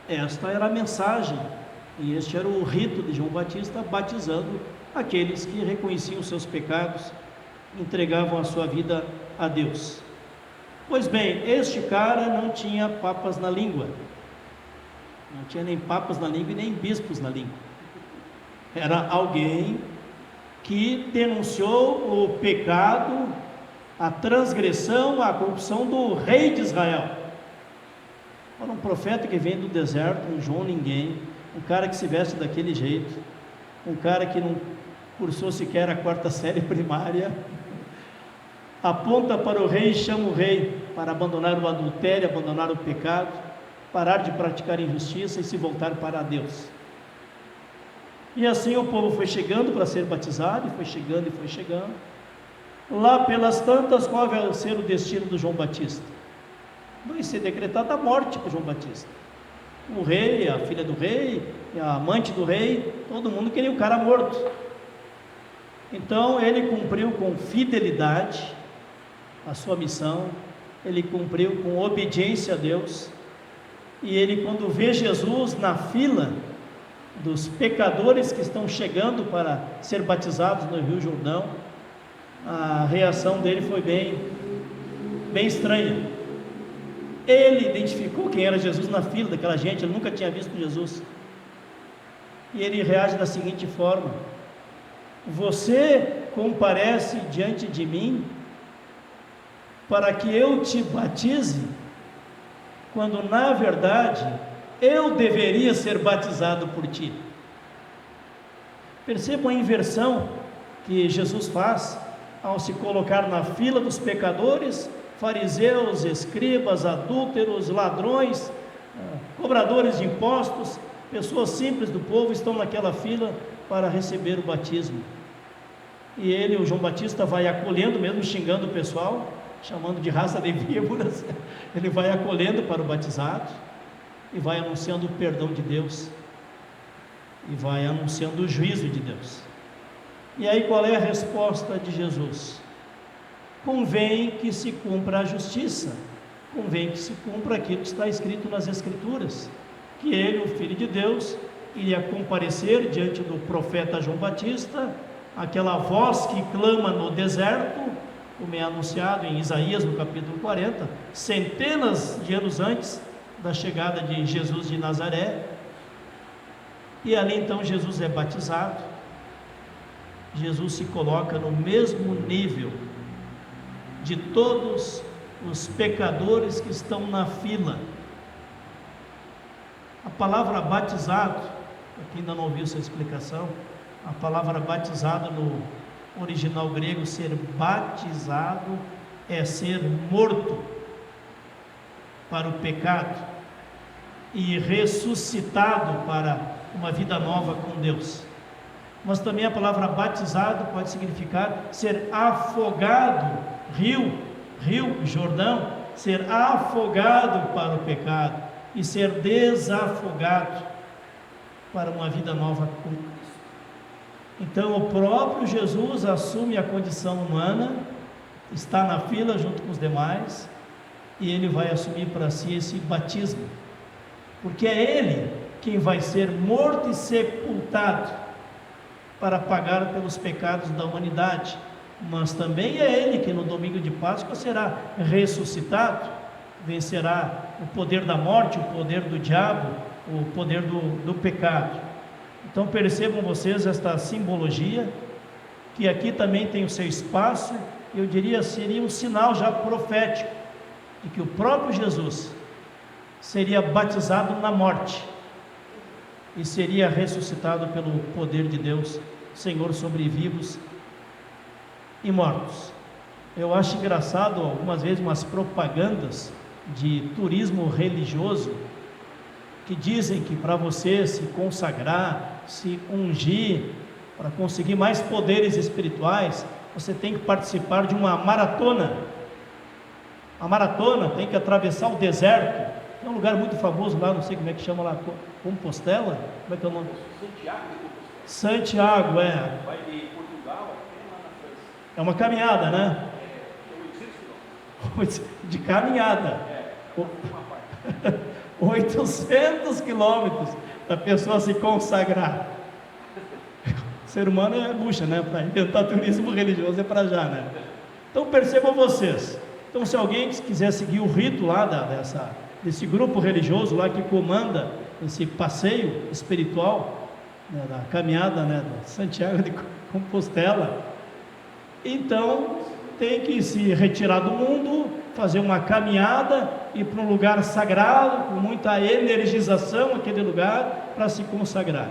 Esta era a mensagem, e este era o rito de João Batista, batizando aqueles que reconheciam seus pecados, entregavam a sua vida a Deus. Pois bem, este cara não tinha papas na língua, não tinha nem papas na língua e nem bispos na língua. Era alguém que denunciou o pecado, a transgressão, a corrupção do rei de Israel. Era um profeta que vem do deserto, um João ninguém, um cara que se veste daquele jeito, um cara que não cursou sequer a 4ª série primária, aponta para o rei e chama o rei para abandonar o adultério, abandonar o pecado, parar de praticar injustiça e se voltar para Deus. E assim o povo foi chegando para ser batizado, e foi chegando e foi chegando. Lá pelas tantas, qual vai ser o destino do João Batista? Vai ser decretada a morte para João Batista. O rei, a filha do rei, a amante do rei, todo mundo queria o cara morto. Então ele cumpriu com fidelidade a sua missão, ele cumpriu com obediência a Deus, e ele, quando vê Jesus na fila dos pecadores que estão chegando para ser batizados no Rio Jordão, a reação dele foi bem estranha. Ele identificou quem era Jesus na fila daquela gente, ele nunca tinha visto Jesus, e ele reage da seguinte forma: você comparece diante de mim para que eu te batize, quando na verdade eu deveria ser batizado por ti. Percebam a inversão que Jesus faz ao se colocar na fila dos pecadores, fariseus, escribas, adúlteros, ladrões, cobradores de impostos, pessoas simples do povo estão naquela fila para receber o batismo. E ele, o João Batista, vai acolhendo, mesmo xingando o pessoal, chamando de raça de víboras, ele vai acolhendo para o batizado, e vai anunciando o perdão de Deus, e vai anunciando o juízo de Deus. E aí qual é a resposta de Jesus? Convém que se cumpra a justiça, convém que se cumpra aquilo que está escrito nas Escrituras, que ele, o Filho de Deus, iria comparecer diante do profeta João Batista, aquela voz que clama no deserto, como é anunciado em Isaías no capítulo 40, centenas de anos antes da chegada de Jesus de Nazaré. E ali então Jesus é batizado, Jesus se coloca no mesmo nível de todos os pecadores que estão na fila. A palavra batizado, aqui ainda não ouviu essa explicação, a palavra batizado no original grego, ser batizado é ser morto para o pecado e ressuscitado para uma vida nova com Deus. Mas também a palavra batizado pode significar ser afogado, rio Jordão, ser afogado para o pecado e ser desafogado para uma vida nova com Cristo. Então o próprio Jesus assume a condição humana, está na fila junto com os demais, e ele vai assumir para si esse batismo, porque é ele quem vai ser morto e sepultado para pagar pelos pecados da humanidade, mas também é ele que no domingo de Páscoa será ressuscitado, vencerá o poder da morte, o poder do diabo, o poder do pecado. Então percebam vocês esta simbologia, que aqui também tem o seu espaço, eu diria seria um sinal já profético, de que o próprio Jesus seria batizado na morte, e seria ressuscitado pelo poder de Deus, Senhor sobre vivos e mortos. Eu acho engraçado algumas vezes umas propagandas de turismo religioso, que dizem que para você se consagrar, se ungir, para conseguir mais poderes espirituais, você tem que participar de uma maratona. A maratona tem que atravessar o deserto. Tem um lugar muito famoso lá, não sei como é que chama lá, Compostela? Como é que é o nome? Santiago, é. Vai de Portugal até lá na França. É uma caminhada, né? de caminhada. 800 quilômetros da pessoa se consagrar. O ser humano é bucha, né? Para inventar turismo religioso é para já, né? Então percebam vocês. Então, se alguém quiser seguir o rito lá desse grupo religioso lá que comanda esse passeio espiritual, né, da caminhada, né, de Santiago de Compostela, então tem que se retirar do mundo, fazer uma caminhada, ir para um lugar sagrado, com muita energização aquele lugar, para se consagrar.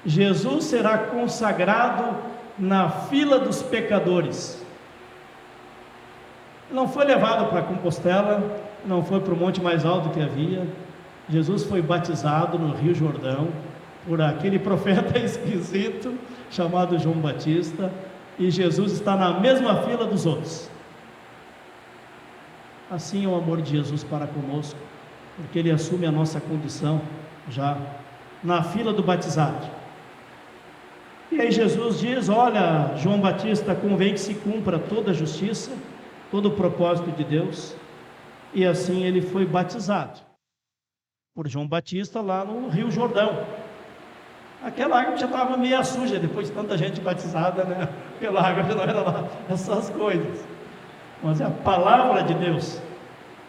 Jesus será consagrado na fila dos pecadores. Não foi levado para Compostela, não foi para o monte mais alto que havia. Jesus foi batizado no Rio Jordão por aquele profeta esquisito chamado João Batista, e Jesus está na mesma fila dos outros. Assim é o amor de Jesus para conosco, porque Ele assume a nossa condição já na fila do batizado. E aí Jesus diz: olha, João Batista, convém que se cumpra toda a justiça, todo o propósito de Deus. E assim ele foi batizado por João Batista lá no Rio Jordão. Aquela água já estava meio suja, depois de tanta gente batizada, né? Aquela água já não era lá essas coisas. Mas é a palavra de Deus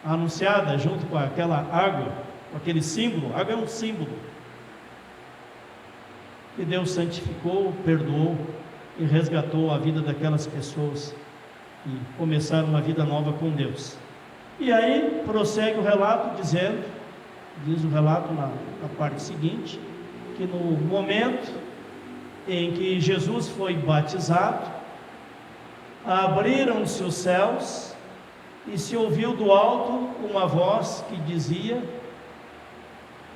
anunciada junto com aquela água, com aquele símbolo. A água é um símbolo que Deus santificou, perdoou e resgatou a vida daquelas pessoas e começaram uma vida nova com Deus. E aí prossegue o relato dizendo, diz o relato na parte seguinte, que no momento em que Jesus foi batizado, abriram-se os céus e se ouviu do alto uma voz que dizia: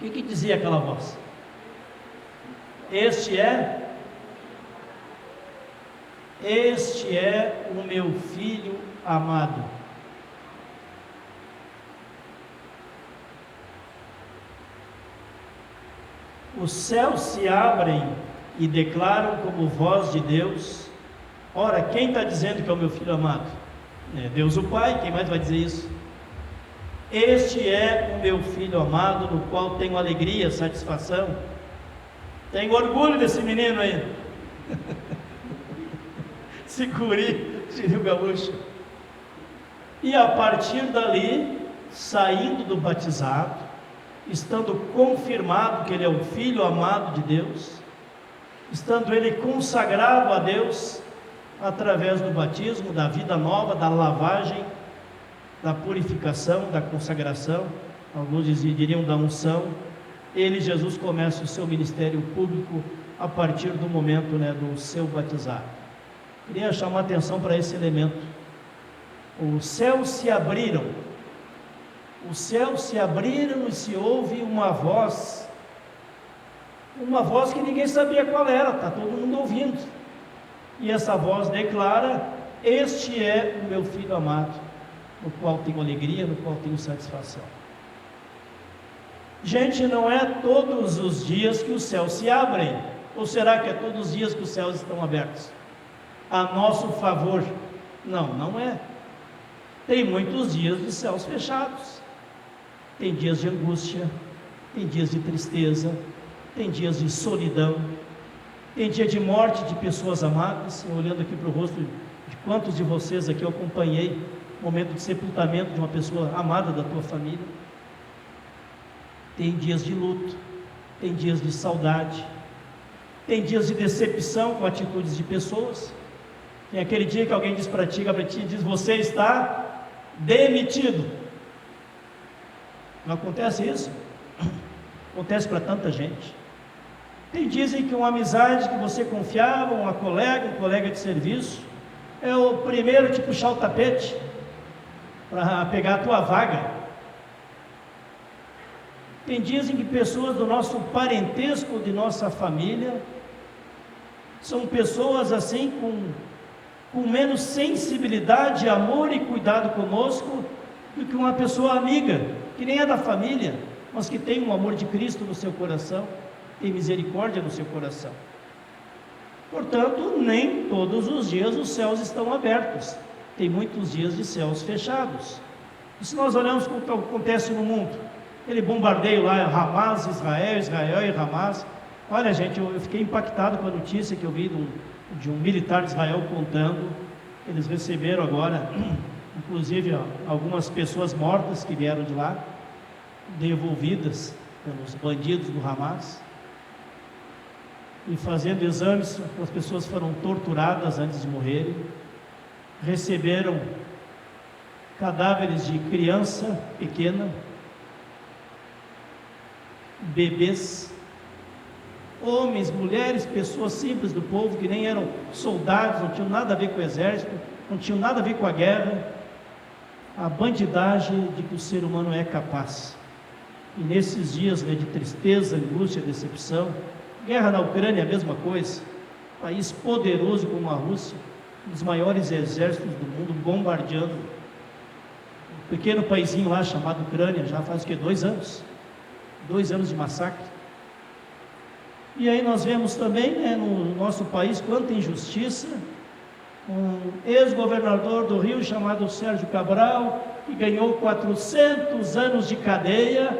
o que dizia aquela voz? Este é o meu filho amado. Os céus se abrem e declaram como voz de Deus. Ora, quem está dizendo que é o meu filho amado? É Deus o Pai. Quem mais vai dizer isso? Este é o meu filho amado, no qual tenho alegria, satisfação. Tenho orgulho desse menino aí. Seguri, diria o gaúcho. E a partir dali, saindo do batizado, estando confirmado que ele é o filho amado de Deus, estando ele consagrado a Deus através do batismo, da vida nova, da lavagem, da purificação, da consagração, alguns diriam da unção, ele, Jesus, começa o seu ministério público a partir do momento, né, do seu batizado. Queria chamar a atenção para esse elemento. Os céus se abriram e se ouve uma voz que ninguém sabia qual era, está todo mundo ouvindo, e essa voz declara: este é o meu filho amado, no qual tenho alegria, no qual tenho satisfação. Gente, não é todos os dias que os céus se abrem, ou será que é todos os dias que os céus estão abertos a nosso favor? Não, não é. Tem muitos dias de céus fechados. Tem dias de angústia, tem dias de tristeza, tem dias de solidão, tem dia de morte de pessoas amadas. Eu, olhando aqui para o rosto de quantos de vocês aqui eu acompanhei o momento de sepultamento de uma pessoa amada da tua família. Tem dias de luto, tem dias de saudade, tem dias de decepção com atitudes de pessoas. Tem aquele dia que alguém diz para ti, diz: você está demitido. Não acontece isso? Acontece para tanta gente. Tem dias em que uma amizade que você confiava, um colega de serviço, é o primeiro a te puxar o tapete para pegar a tua vaga. Tem dias em que pessoas do nosso parentesco, de nossa família, são pessoas assim com menos sensibilidade, amor e cuidado conosco do que uma pessoa amiga, que nem é da família, mas que tem um amor de Cristo no seu coração, tem misericórdia no seu coração. Portanto, nem todos os dias os céus estão abertos. tem muitos dias de céus fechados. E se nós olhamos o que acontece no mundo, aquele bombardeio lá, Hamas, Israel e Hamas, olha gente, eu fiquei impactado com a notícia que eu vi de um militar de Israel contando, eles receberam agora, inclusive algumas pessoas mortas que vieram de lá, devolvidas pelos bandidos do Hamas, e fazendo exames, as pessoas foram torturadas antes de morrerem, receberam cadáveres de criança pequena, bebês, homens, mulheres, pessoas simples do povo que nem eram soldados, não tinham nada a ver com o exército, não tinham nada a ver com a guerra, a bandidagem de que o ser humano é capaz. E nesses dias de tristeza, angústia, decepção, guerra na Ucrânia, a mesma coisa, país poderoso como a Rússia, um dos maiores exércitos do mundo, bombardeando um pequeno paizinho lá chamado Ucrânia, já faz o que, 2 anos? 2 anos de massacre. E aí nós vemos também, no nosso país, quanta injustiça. Um ex-governador do Rio chamado Sérgio Cabral, que ganhou 400 anos de cadeia,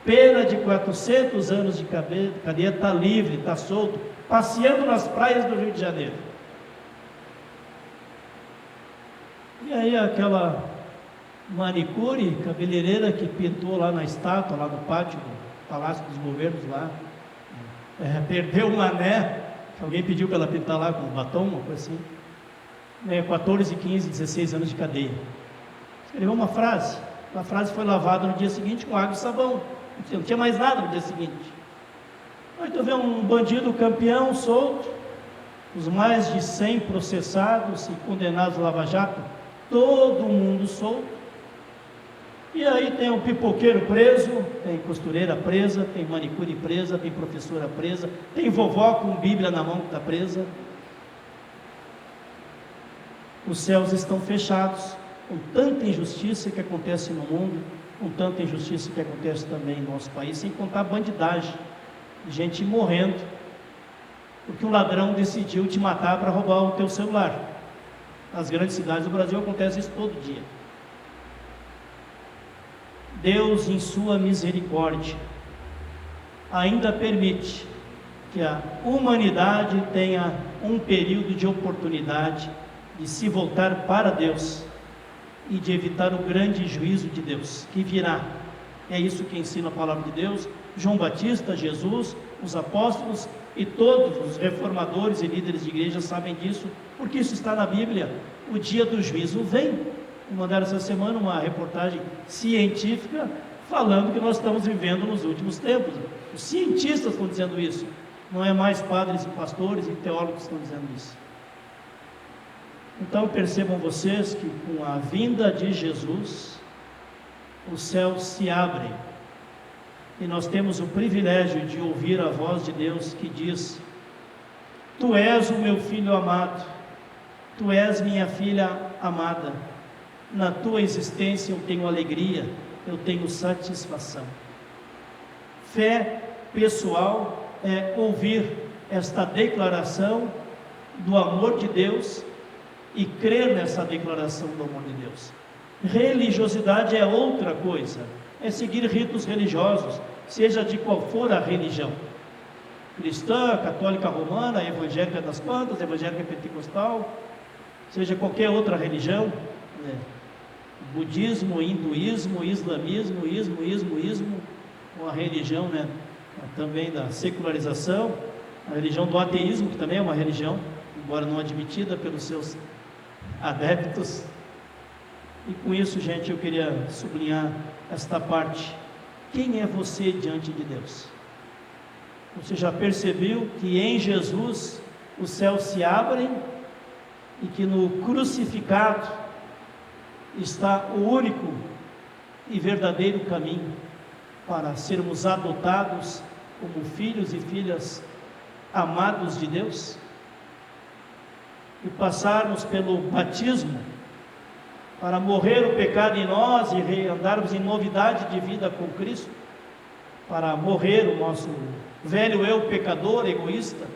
pena de 400 anos de cadeia, está livre, está solto, passeando nas praias do Rio de Janeiro. E aí aquela manicure, cabeleireira que pintou lá na estátua, lá no pátio do Palácio dos Governos lá, perdeu o mané, alguém pediu para ela pintar lá com batom, uma coisa assim, 14, 15, 16 anos de cadeia. Escreveu uma frase, a frase foi lavada no dia seguinte com água e sabão, não tinha mais nada no dia seguinte. Aí tu vê um bandido campeão solto, os mais de 100 processados e condenados a Lava Jato, todo mundo solto. E aí tem um pipoqueiro preso, tem costureira presa, tem manicure presa, tem professora presa, tem vovó com Bíblia na mão que está presa. Os céus estão fechados, com tanta injustiça que acontece no mundo, com tanta injustiça que acontece também no nosso país, sem contar a bandidagem, gente morrendo, porque um ladrão decidiu te matar para roubar o teu celular. Nas grandes cidades do Brasil acontece isso todo dia. Deus, em sua misericórdia, ainda permite que a humanidade tenha um período de oportunidade de se voltar para Deus e de evitar o grande juízo de Deus que virá. É isso que ensina a palavra de Deus. João Batista, Jesus, os apóstolos e todos os reformadores e líderes de igreja sabem disso, porque isso está na Bíblia. O dia do juízo vem. Mandaram essa semana uma reportagem científica falando que nós estamos vivendo nos últimos tempos. Os cientistas estão dizendo isso, não é mais padres e pastores e teólogos que estão dizendo isso. Então percebam vocês que com a vinda de Jesus, os céus se abrem e nós temos o privilégio de ouvir a voz de Deus que diz: Tu és o meu filho amado, Tu és minha filha amada. Na tua existência eu tenho alegria, eu tenho satisfação. Fé pessoal é ouvir esta declaração do amor de Deus e crer nessa declaração do amor de Deus. Religiosidade é outra coisa, é seguir ritos religiosos, seja de qual for a religião, cristã, católica romana, evangélica das quantas, evangélica pentecostal, seja qualquer outra religião, budismo, hinduísmo, islamismo, ismo, ou a religião, também da secularização, a religião do ateísmo, que também é uma religião, embora não admitida pelos seus adeptos. E com isso, gente, eu queria sublinhar esta parte. Quem é você diante de Deus? Você já percebeu que em Jesus os céus se abrem e que no crucificado está o único e verdadeiro caminho para sermos adotados como filhos e filhas amados de Deus e passarmos pelo batismo para morrer o pecado em nós e andarmos em novidade de vida com Cristo, para morrer o nosso velho eu pecador, egoísta,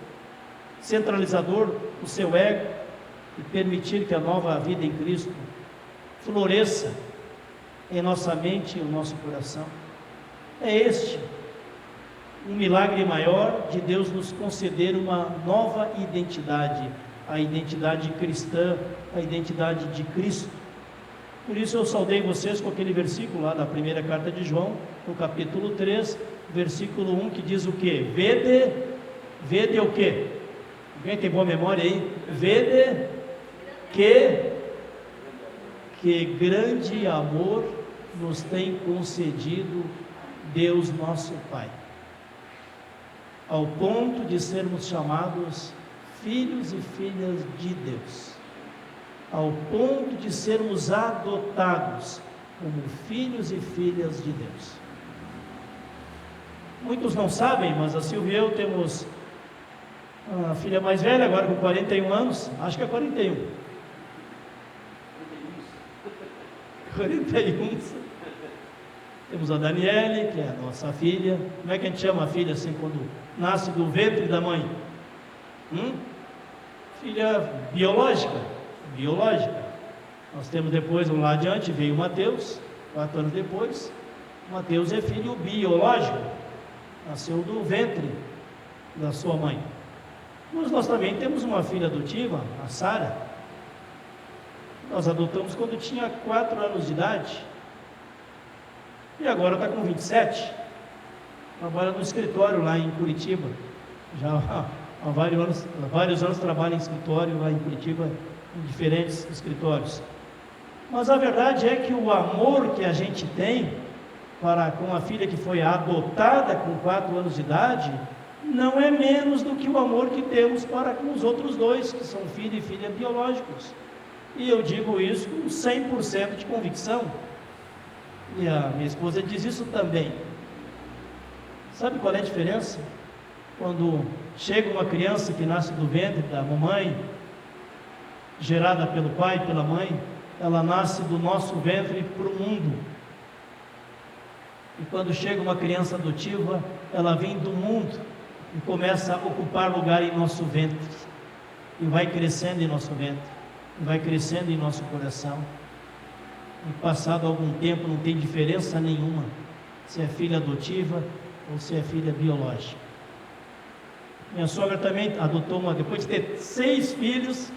centralizador do seu ego, e permitir que a nova vida em Cristo floresça em nossa mente e no nosso coração. É este um milagre maior de Deus nos conceder uma nova identidade, a identidade cristã, a identidade de Cristo. Por isso eu saudei vocês com aquele versículo lá da primeira carta de João, no capítulo 3, versículo 1, que diz o quê? Vede o quê? Alguém tem boa memória aí? Vede que grande amor nos tem concedido Deus nosso Pai, ao ponto de sermos chamados filhos e filhas de Deus, ao ponto de sermos adotados como filhos e filhas de Deus. Muitos não sabem, mas a Silvia e eu temos a filha mais velha, agora com 41 anos, acho que é 41. 41. Temos a Daniele, que é a nossa filha. Como é que a gente chama a filha assim quando nasce do ventre da mãe? Filha biológica. Nós temos depois, vamos lá adiante, veio o Mateus, 4 anos depois. O Mateus é filho biológico, nasceu do ventre da sua mãe. Mas nós também temos uma filha adotiva, a Sara. Nós adotamos quando tinha 4 anos de idade. E agora está com 27. Trabalha no escritório lá em Curitiba. Já há vários anos trabalha em escritório lá em Curitiba, em diferentes escritórios. Mas a verdade é que o amor que a gente tem com a filha que foi adotada com 4 anos de idade não é menos do que o amor que temos para com os outros dois, que são filho e filha biológicos. E eu digo isso com 100% de convicção. E a minha esposa diz isso também. Sabe qual é a diferença? Quando chega uma criança que nasce do ventre da mamãe, gerada pelo pai e pela mãe, ela nasce do nosso ventre para o mundo. E quando chega uma criança adotiva, ela vem do mundo e começa a ocupar lugar em nosso ventre. E vai crescendo em nosso ventre, e vai crescendo em nosso coração. E passado algum tempo não tem diferença nenhuma se é filha adotiva ou se é filha biológica. Minha sogra também adotou depois de ter 6 filhos,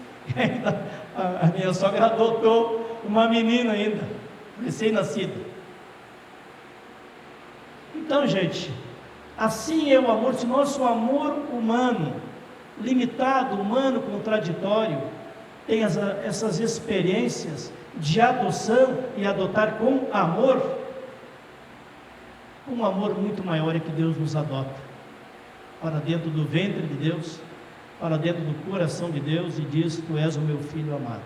a minha sogra adotou uma menina ainda, recém-nascida. Então, gente, assim é o amor. Se nosso amor humano, limitado, humano, contraditório, tem essas experiências de adoção e adotar com amor, um amor muito maior é que Deus nos adota para dentro do ventre de Deus, para dentro do coração de Deus, e diz: tu és o meu filho amado.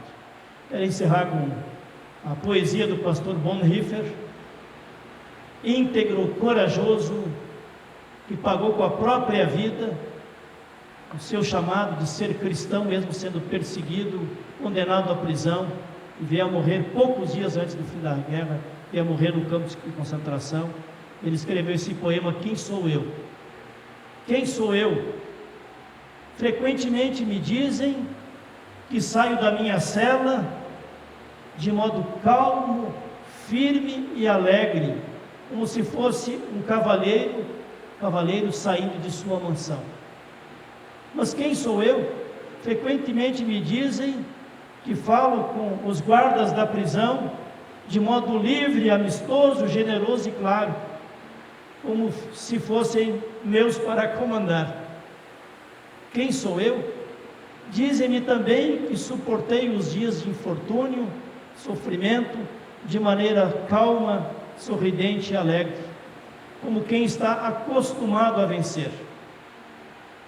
Quero encerrar com a poesia do pastor Bonhoeffer, íntegro, corajoso, que pagou com a própria vida o seu chamado de ser cristão, mesmo sendo perseguido, condenado à prisão, e veio a morrer poucos dias antes do fim da guerra, veio a morrer no campo de concentração. Ele escreveu esse poema: quem sou eu? Quem sou eu? Frequentemente me dizem que saio da minha cela de modo calmo, firme e alegre, como se fosse um cavaleiro saindo de sua mansão. Mas quem sou eu? Frequentemente me dizem que falo com os guardas da prisão de modo livre, amistoso, generoso e claro, como se fossem meus para comandar. Quem sou eu? Dizem-me também que suportei os dias de infortúnio, sofrimento, de maneira calma, sorridente e alegre, como quem está acostumado a vencer.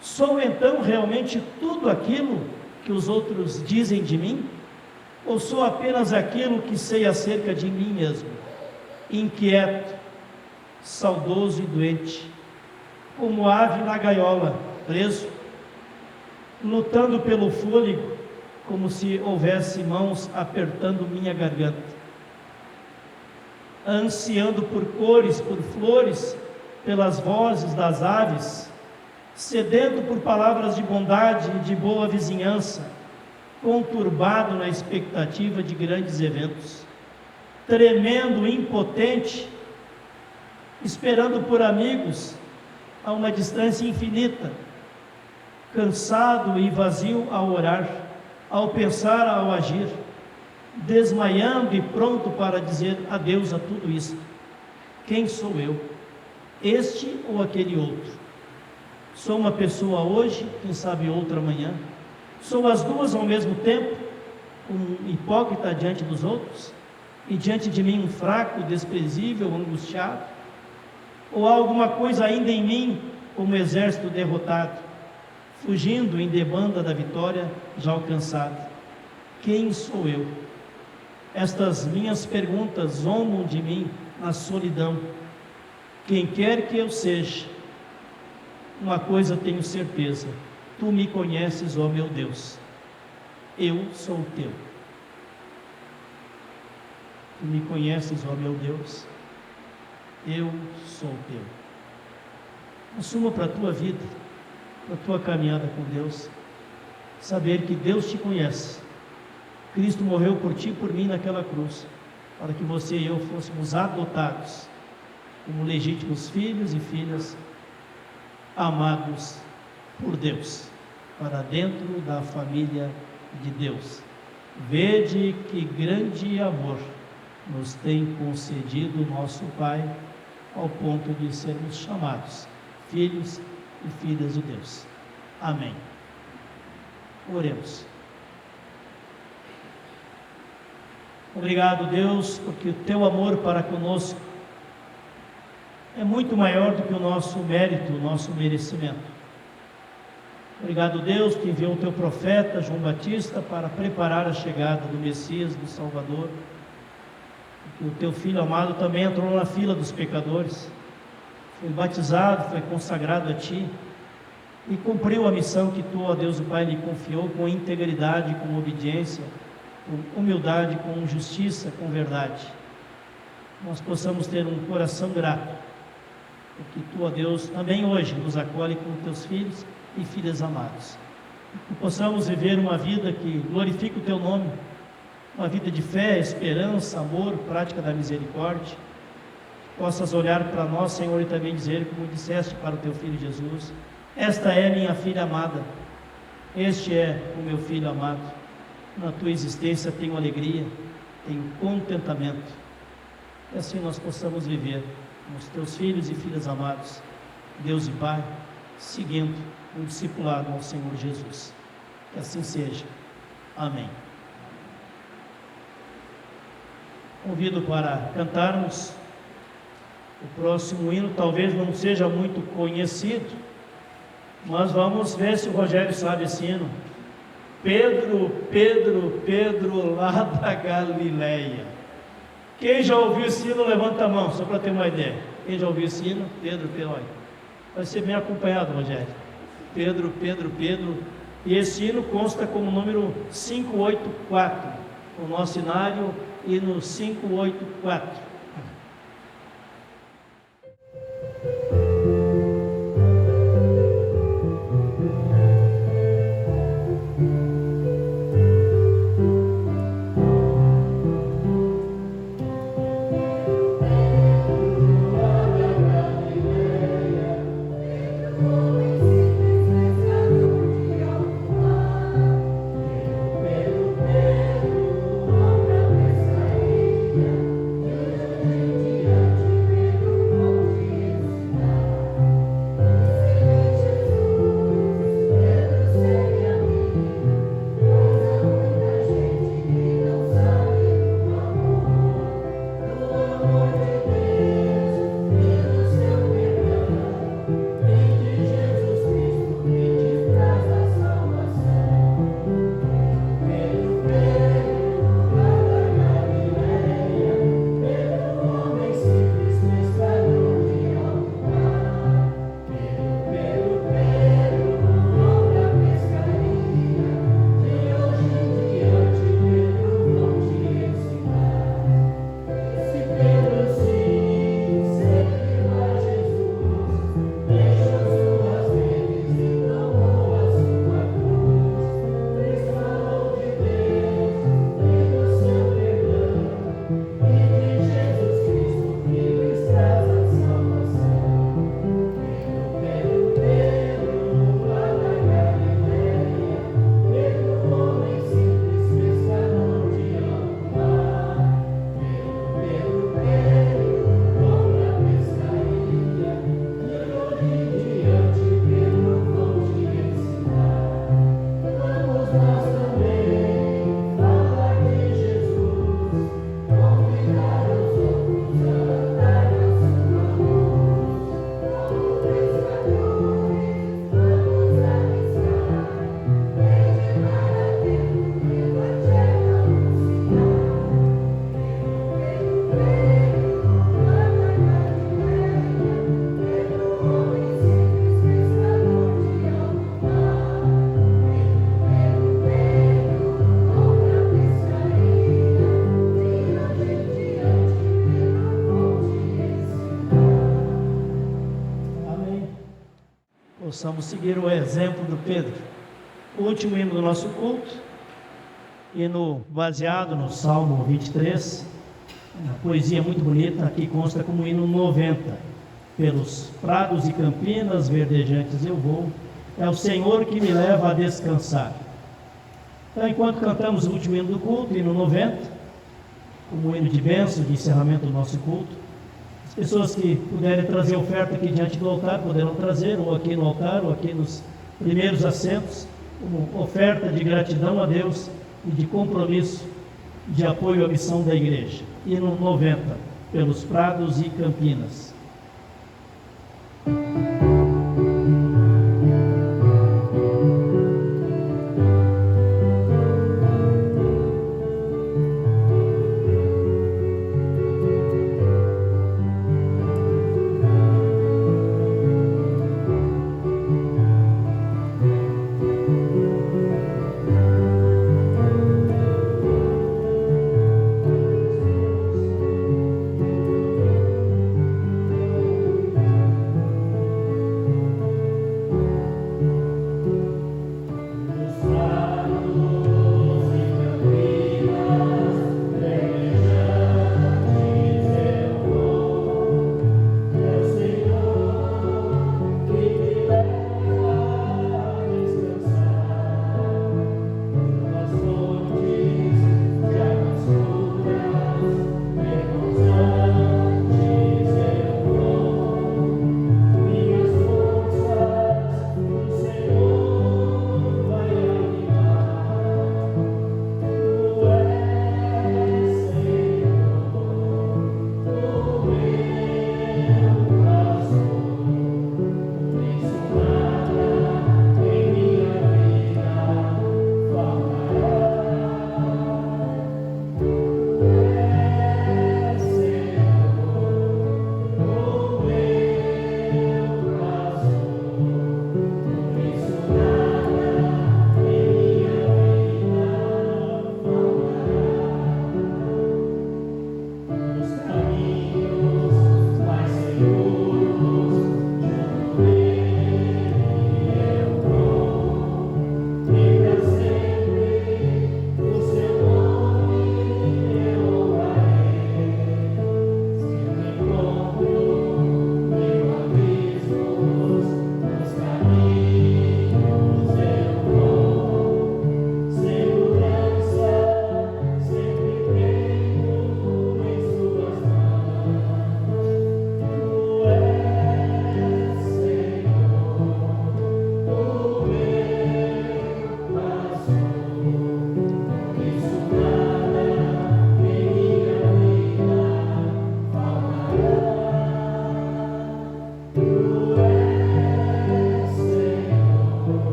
Sou então realmente tudo aquilo que os outros dizem de mim? Ou sou apenas aquilo que sei acerca de mim mesmo? Inquieto, saudoso e doente, como ave na gaiola, preso, lutando pelo fôlego, como se houvesse mãos apertando minha garganta, ansiando por cores, por flores, pelas vozes das aves, sedento por palavras de bondade e de boa vizinhança, conturbado na expectativa de grandes eventos, tremendo, impotente, esperando por amigos a uma distância infinita, cansado e vazio ao orar, ao pensar, ao agir, desmaiando e pronto para dizer adeus a tudo isso. Quem sou eu? Este ou aquele outro? Sou uma pessoa hoje, quem sabe outra amanhã? Sou as duas ao mesmo tempo, um hipócrita diante dos outros, e diante de mim um fraco, desprezível, angustiado? Ou há alguma coisa ainda em mim, como um exército derrotado, fugindo em debanda da vitória já alcançada? Quem sou eu? Estas minhas perguntas zombam de mim na solidão. Quem quer que eu seja, uma coisa tenho certeza: tu me conheces, ó meu Deus. Eu sou teu. Tu me conheces, ó meu Deus. Eu sou teu. Assuma para a tua vida, para a tua caminhada com Deus, saber que Deus te conhece. Cristo morreu por ti e por mim naquela cruz, para que você e eu fôssemos adotados como legítimos filhos e filhas, amados por Deus, para dentro da família de Deus. Vede que grande amor nos tem concedido nosso Pai, ao ponto de sermos chamados filhos e filhas de Deus. Amém. Oremos. Obrigado, Deus, porque o teu amor para conosco é muito maior do que o nosso mérito, o nosso merecimento. Obrigado, Deus, que enviou o teu profeta João Batista para preparar a chegada do Messias, do Salvador. Que o teu filho amado também entrou na fila dos pecadores, foi batizado, foi consagrado a ti e cumpriu a missão que tu, ó Deus o Pai, lhe confiou com integridade, com obediência, com humildade, com justiça, com verdade. Nós possamos ter um coração grato, porque tu, ó Deus, também hoje nos acolhe como teus filhos e filhas amados. Que possamos viver uma vida que glorifique o teu nome, uma vida de fé, esperança, amor, prática da misericórdia. Possas olhar para nós, Senhor, e também dizer, como disseste para o teu Filho Jesus: esta é minha filha amada, este é o meu filho amado. Na tua existência tenho alegria, tenho contentamento. Que assim nós possamos viver com os teus filhos e filhas amados, Deus e Pai, seguindo um discipulado ao Senhor Jesus. Que assim seja. Amém. Convido para cantarmos o próximo hino. Talvez não seja muito conhecido, mas vamos ver se o Rogério sabe esse hino. Pedro, Pedro, Pedro, lá da Galileia. Quem já ouviu esse hino, levanta a mão, só para ter uma ideia. Quem já ouviu esse hino? Pedro, Pedro, olha. Vai ser bem acompanhado, Rogério. Pedro, Pedro, Pedro. E esse hino consta como número 584. O nosso inário, hino 584. Pedro, possamos seguir o exemplo do Pedro. O último hino do nosso culto, hino baseado no Salmo 23, uma poesia muito bonita, aqui consta como hino 90. Pelos prados e campinas verdejantes eu vou, é o Senhor que me leva a descansar. Então, enquanto cantamos o último hino do culto, hino 90, como hino de bênção, de encerramento do nosso culto, as pessoas que puderem trazer oferta aqui diante do altar, poderão trazer, ou aqui no altar, ou aqui nos primeiros assentos, como oferta de gratidão a Deus e de compromisso de apoio à missão da igreja. Hino 90, pelos prados e campinas.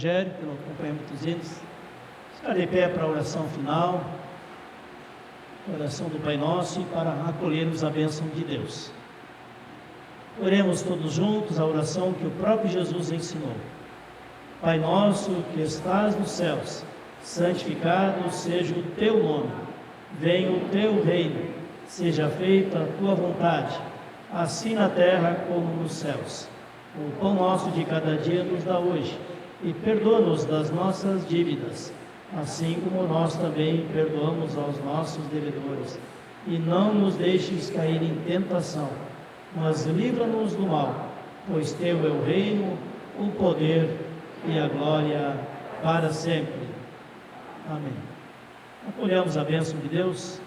Rogério, pelo acompanhamento dos hinos. Ficar de pé para a oração final, a oração do Pai Nosso e para acolhermos a bênção de Deus. Oremos todos juntos a oração que o próprio Jesus ensinou. Pai nosso que estás nos céus, santificado seja o teu nome. Venha o teu reino, seja feita a tua vontade, assim na terra como nos céus. O pão nosso de cada dia nos dá hoje, e perdoa-nos das nossas dívidas, assim como nós também perdoamos aos nossos devedores. E não nos deixes cair em tentação, mas livra-nos do mal, pois teu é o reino, o poder e a glória para sempre. Amém. Acolhamos a bênção de Deus.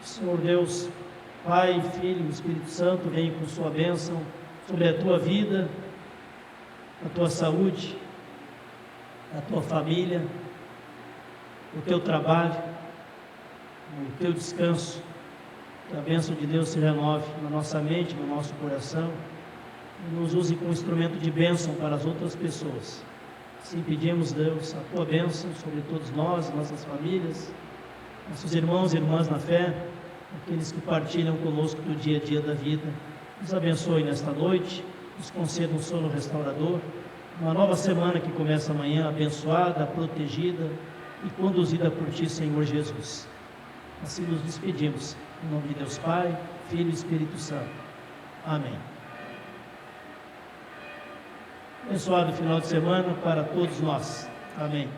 Senhor Deus, Pai, Filho e Espírito Santo, vem com sua bênção sobre a tua vida, a tua saúde, a tua família, o teu trabalho, o teu descanso. Que a bênção de Deus se renove na nossa mente, no nosso coração, e nos use como instrumento de bênção para as outras pessoas. Assim pedimos, Deus, a tua bênção sobre todos nós, nossas famílias, nossos irmãos e irmãs na fé, aqueles que partilham conosco do dia a dia da vida. Nos abençoe nesta noite, nos conceda um sono restaurador, uma nova semana que começa amanhã, abençoada, protegida e conduzida por Ti, Senhor Jesus. Assim nos despedimos, em nome de Deus Pai, Filho e Espírito Santo. Amém. Abençoado final de semana para todos nós. Amém.